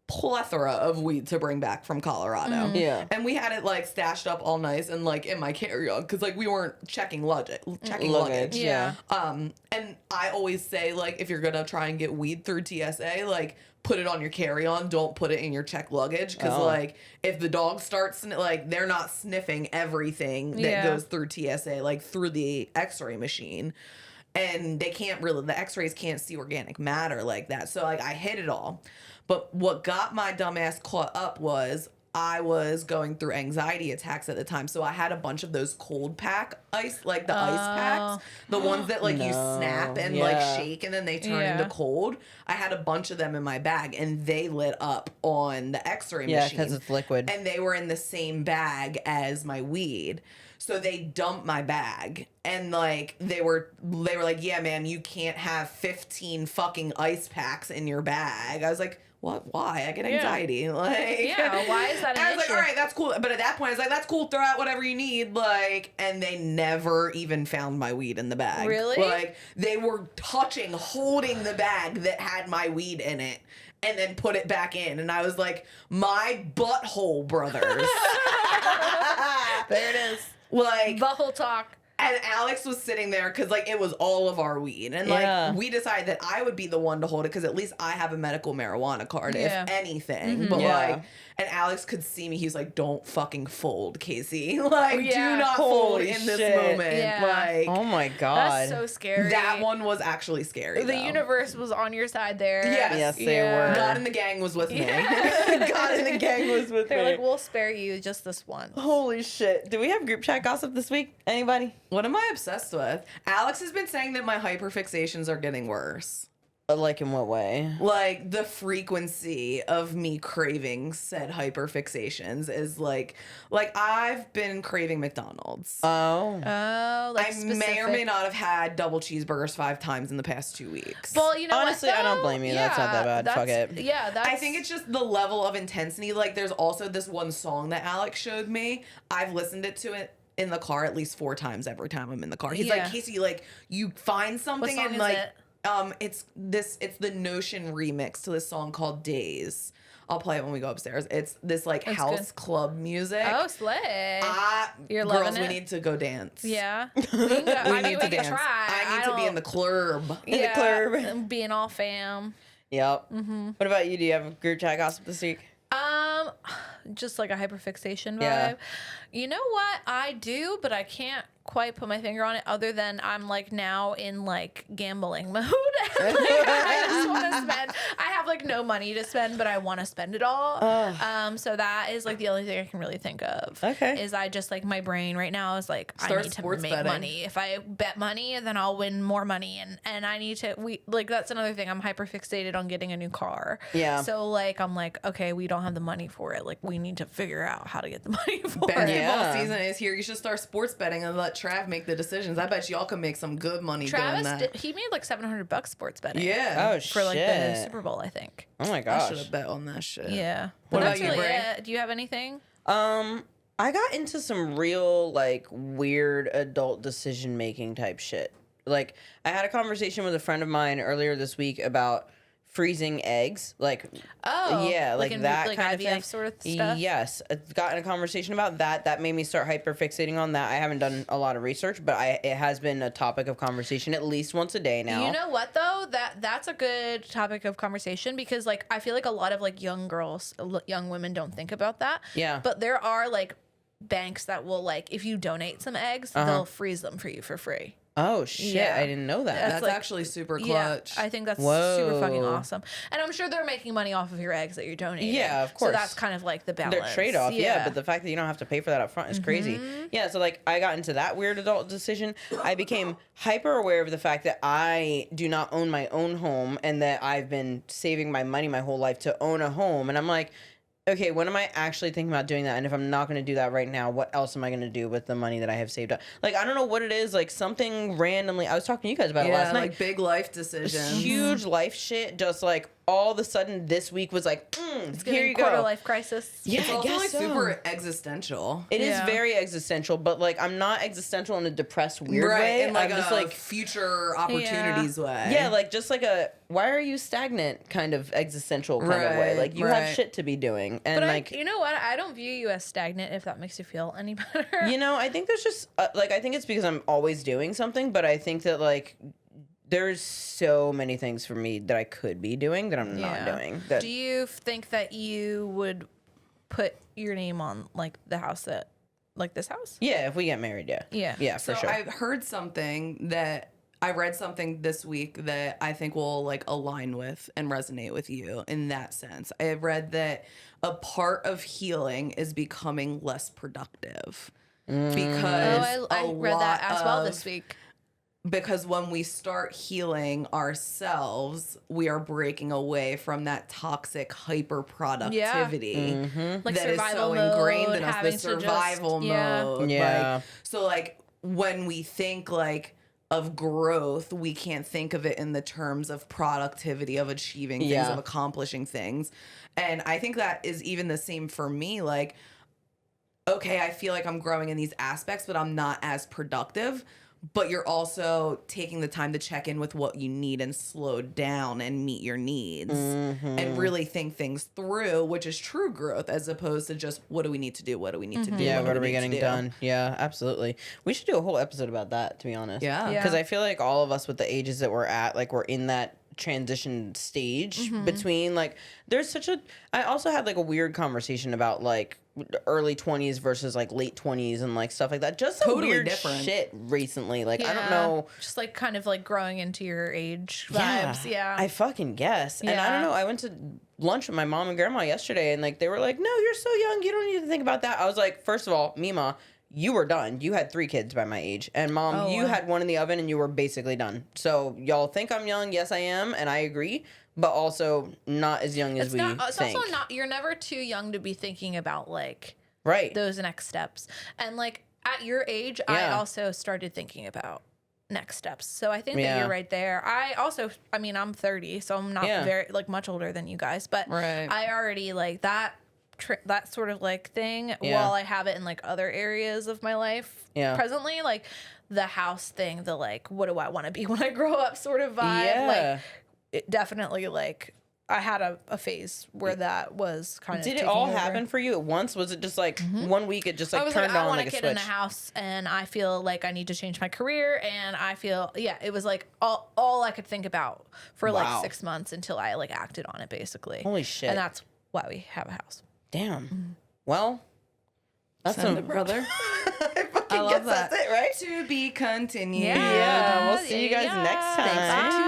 Speaker 1: plethora of weed to bring back from Colorado.
Speaker 2: Yeah.
Speaker 1: And we had it like stashed up all nice and like in my carry-on because like we weren't checking luggage.
Speaker 3: Yeah.
Speaker 1: And I always say like if you're gonna try and get weed through TSA, like put it on your carry-on. Don't put it in your checked luggage because like if the dog starts like they're not sniffing everything that goes through TSA like through the X-ray machine. And they can't really, the x-rays can't see organic matter like that. So, like, I hid it all. But what got my dumb ass caught up was I was going through anxiety attacks at the time. So, I had a bunch of those cold pack ice, like the ice packs. The ones that, like, you snap and, like, shake and then they turn into cold. I had a bunch of them in my bag and they lit up on the x-ray machine.
Speaker 2: Yeah, because it's liquid.
Speaker 1: And they were in the same bag as my weed. So they dumped my bag and like they were like, yeah, ma'am, you can't have 15 fucking ice packs in your bag. I was like, what? Why? I get anxiety. Like,
Speaker 3: Yeah, why is that an
Speaker 1: I was
Speaker 3: issue?
Speaker 1: like, all right, that's cool. But at that point, I was like, that's cool. Throw out whatever you need. Like, and they never even found my weed in the bag.
Speaker 3: Really?
Speaker 1: Like, they were holding the bag that had my weed in it. And then put it back in. And I was like, my butthole, brothers.
Speaker 3: There it is.
Speaker 1: Like,
Speaker 3: Butthole talk.
Speaker 1: And Alex was sitting there because, like, it was all of our weed. And, like, we decided that I would be the one to hold it because at least I have a medical marijuana card, if anything. But, like, and Alex could see me. He was like, don't fucking fold, Casey. Like, do not fold in this moment.
Speaker 3: Yeah.
Speaker 1: Like,
Speaker 2: oh, my God.
Speaker 3: That's so scary.
Speaker 1: that one was actually scary,
Speaker 3: The universe was on your side there.
Speaker 1: Yes,
Speaker 2: they were.
Speaker 1: God and the gang was with me. God and the gang was with
Speaker 3: They're
Speaker 1: me.
Speaker 3: like, we'll spare you just this once.
Speaker 2: Holy shit. Do we have group chat gossip this week? Anybody?
Speaker 1: What am I obsessed with? Alex has been saying that my hyperfixations are getting worse.
Speaker 2: Like, in what way?
Speaker 1: Like, the frequency of me craving said hyperfixations is like I've been craving McDonald's.
Speaker 2: Oh.
Speaker 3: Oh, like
Speaker 1: I may or may not have had double cheeseburgers 5 times in the past 2 weeks.
Speaker 3: Well, you know
Speaker 2: honestly,
Speaker 3: what,
Speaker 2: I don't
Speaker 3: though?
Speaker 2: blame you. That's not that bad. Fuck it.
Speaker 3: Yeah, that's...
Speaker 1: I think it's just the level of intensity. Like, there's also this one song that Alex showed me. I've listened to it in the car at least 4 times every time I'm in the car. He's like, Casey, like, you find something
Speaker 3: What song
Speaker 1: and
Speaker 3: is
Speaker 1: like
Speaker 3: it?
Speaker 1: it's the Notion remix to this song called Days. I'll play it when we go upstairs. It's this like
Speaker 3: That's
Speaker 1: house
Speaker 3: good.
Speaker 1: club music.
Speaker 3: Oh, slay. You're
Speaker 1: girls,
Speaker 3: loving
Speaker 1: we
Speaker 3: it?
Speaker 1: need to go dance.
Speaker 3: Yeah. We can go. I mean,
Speaker 1: need to
Speaker 3: we can
Speaker 1: dance.
Speaker 3: try.
Speaker 1: I need to be in the club.
Speaker 2: In the club.
Speaker 3: Being all fam.
Speaker 2: Yep. Mm-hmm. What about you? Do you have a group chat gossip this week?
Speaker 3: Just like a hyperfixation vibe.
Speaker 2: Yeah.
Speaker 3: You know what? I do, but I can't quite put my finger on it other than I'm like now in like gambling mode. Like, I just want to spend. I have like no money to spend, but I want to spend it all. So that is like the only thing I can really think of.
Speaker 2: Okay.
Speaker 3: Is I just like my brain right now is like
Speaker 1: Start
Speaker 3: I need to
Speaker 1: sports
Speaker 3: make
Speaker 1: betting.
Speaker 3: money. If I bet money, then I'll win more money, and I need to. That's another thing. I'm hyper fixated on getting a new car.
Speaker 2: Yeah.
Speaker 3: So like I'm like, okay, we don't have the money for it. Like we need to figure out how to get the money for
Speaker 1: Basketball
Speaker 3: it.
Speaker 2: Yeah.
Speaker 1: season is here. You should start sports betting and let Trav make the decisions. I bet y'all can make some good money doing
Speaker 3: Travis,
Speaker 1: that.
Speaker 3: he made like $700 sports betting.
Speaker 1: Yeah.
Speaker 2: Oh,
Speaker 3: For like the
Speaker 2: shit.
Speaker 3: Super Bowl, I think.
Speaker 2: Oh, my
Speaker 1: I
Speaker 2: gosh.
Speaker 1: should have bet on that shit.
Speaker 3: Yeah.
Speaker 1: What
Speaker 3: But
Speaker 1: about
Speaker 3: that's
Speaker 1: you,
Speaker 3: really
Speaker 1: Bray?
Speaker 3: it. Do you have anything?
Speaker 2: I got into some real, like, weird adult decision-making type shit. Like, I had a conversation with a friend of mine earlier this week about freezing eggs. Like, yeah, like
Speaker 3: in,
Speaker 2: that
Speaker 3: like
Speaker 2: kind of
Speaker 3: IVF
Speaker 2: thing.
Speaker 3: sort of stuff?
Speaker 2: Yes. I've gotten a conversation about that. That made me start hyper-fixating on that. I haven't done a lot of research, but it has been a topic of conversation at least once a day now.
Speaker 3: You know what though? That's a good topic of conversation because like I feel like a lot of like young women don't think about that.
Speaker 2: Yeah.
Speaker 3: But there are like banks that will like if you donate some eggs, they'll freeze them for you for free.
Speaker 2: Oh, shit.
Speaker 3: Yeah.
Speaker 2: I didn't know that.
Speaker 1: That's
Speaker 3: like-
Speaker 1: actually super
Speaker 3: Yeah,
Speaker 1: clutch.
Speaker 3: I think that's
Speaker 2: Whoa.
Speaker 3: super fucking awesome. And I'm sure they're making money off of your eggs that you're donating.
Speaker 2: Yeah, of course.
Speaker 3: So that's kind of like the balance.
Speaker 2: Their trade-off, yeah. But the fact that you don't have to pay for that up front is crazy. Yeah, so like I got into that weird adult decision. I became hyper aware of the fact that I do not own my own home and that I've been saving my money my whole life to own a home. And I'm like, okay, when am I actually thinking about doing that? And if I'm not going to do that right now, what else am I going to do with the money that I have saved up? Like, I don't know what it is. Like, something randomly. I was talking to you guys about it last night.
Speaker 1: like big life decisions.
Speaker 2: Huge life shit. Just like all of a sudden this week was like, here you
Speaker 3: quarter
Speaker 2: go.
Speaker 3: life crisis.
Speaker 2: Yeah,
Speaker 1: It's
Speaker 2: I
Speaker 1: also
Speaker 2: guess
Speaker 1: like
Speaker 2: so.
Speaker 1: super existential.
Speaker 2: It is
Speaker 3: Yeah.
Speaker 2: very existential, but like I'm not existential in a depressed weird
Speaker 1: Right,
Speaker 2: way.
Speaker 1: in like
Speaker 2: I'm just
Speaker 1: a
Speaker 2: like
Speaker 1: future opportunities way.
Speaker 2: yeah, like just like a why are you stagnant kind of existential kind of way.
Speaker 1: Right,
Speaker 2: Like you have
Speaker 1: right.
Speaker 2: shit to be doing, and
Speaker 3: But
Speaker 2: like
Speaker 3: you know what? I don't view you as stagnant if that makes you feel any better.
Speaker 2: I think there's just like I think it's because I'm always doing something, but I think that like there's so many things for me that I could be doing that I'm not doing. That
Speaker 3: Do you think that you would put your name on like the house that, like this house?
Speaker 2: yeah, if we get married, yeah, for
Speaker 1: So
Speaker 2: sure.
Speaker 1: I've heard something that I read something this week that I think will like align with and resonate with you in that sense. I have read that a part of healing is becoming less productive because
Speaker 3: I read that as well this week.
Speaker 1: because when we start healing ourselves, we are breaking away from that toxic hyper productivity
Speaker 3: Like
Speaker 1: that is
Speaker 3: survival
Speaker 1: so ingrained
Speaker 3: mode,
Speaker 1: in us, the
Speaker 3: having to just-
Speaker 1: survival
Speaker 3: yeah.
Speaker 1: mode.
Speaker 2: Yeah.
Speaker 1: Like, so like when we think like of growth, we can't think of it in the terms of productivity, of achieving things,
Speaker 2: Yeah.
Speaker 1: of accomplishing things. And I think that is even the same for me. Like, okay, I feel like I'm growing in these aspects, but I'm not as productive. but you're also taking the time to check in with what you need and slow down and meet your needs and really think things through, which is true growth as opposed to just what do we need to do? What do we need to do?
Speaker 2: Yeah, what
Speaker 1: do
Speaker 2: are we
Speaker 1: need to
Speaker 2: getting
Speaker 1: do?
Speaker 2: done? Yeah, absolutely. We should do a whole episode about that, to be honest.
Speaker 1: Yeah.
Speaker 3: Yeah.
Speaker 2: Because I feel like all of us with the ages that we're at, like we're in that transition stage between like there's such a I also had like a weird conversation about like early 20s versus like late 20s and like stuff like that, just some
Speaker 1: Totally
Speaker 2: weird
Speaker 1: different.
Speaker 2: shit recently, like I don't
Speaker 3: Yeah.
Speaker 2: know.
Speaker 3: Just like kind of like growing into your age vibes. Yeah.
Speaker 2: I fucking guess. And I
Speaker 3: Yeah.
Speaker 2: don't know, I went to lunch with my mom and grandma yesterday and like they were like, no, you're so young, you don't need to think about that. I was like, first of all, Mima, you were done. You had 3 kids by my age. And Mom,
Speaker 3: Oh,
Speaker 2: you
Speaker 3: wow.
Speaker 2: had 1 in the oven and you were basically done. So y'all think I'm young. Yes, I am. And I agree. But also not as young as
Speaker 3: it's
Speaker 2: think.
Speaker 3: also not, you're never too young to be thinking about like
Speaker 2: right.
Speaker 3: those next steps. And like at your age, I
Speaker 2: Yeah.
Speaker 3: also started thinking about next steps. So I think that
Speaker 2: Yeah.
Speaker 3: you're right there. I mean, I'm 30, so I'm not
Speaker 2: Yeah.
Speaker 3: very like much older than you guys, but
Speaker 1: Right.
Speaker 3: I already like that sort of like thing
Speaker 2: Yeah.
Speaker 3: while I have it in like other areas of my life
Speaker 2: Yeah.
Speaker 3: presently, like the house thing, the like, what do I want to be when I grow up sort of vibe.
Speaker 2: Yeah.
Speaker 3: Like it definitely like I had a phase where that was kind of
Speaker 2: Did it
Speaker 3: taking
Speaker 2: all
Speaker 3: over.
Speaker 2: happen for you at once? Was it just like 1 week it just like
Speaker 3: I was
Speaker 2: turned
Speaker 3: like, I
Speaker 2: on
Speaker 3: want
Speaker 2: like
Speaker 3: a
Speaker 2: a
Speaker 3: kid
Speaker 2: switch?
Speaker 3: in a house, and I feel like I need to change my career, and I feel it was like all I could think about for
Speaker 2: Wow.
Speaker 3: like 6 months until I like acted on it basically.
Speaker 2: Holy shit.
Speaker 3: And that's why we have a house.
Speaker 2: Damn. Well, that's
Speaker 1: Send
Speaker 2: some
Speaker 1: it, brother.
Speaker 2: I fucking
Speaker 1: I love
Speaker 2: guess that's
Speaker 1: that.
Speaker 2: it, right?
Speaker 1: To be continued.
Speaker 2: Yeah, we'll see you guys
Speaker 3: Yeah.
Speaker 2: next time.
Speaker 3: Thanks for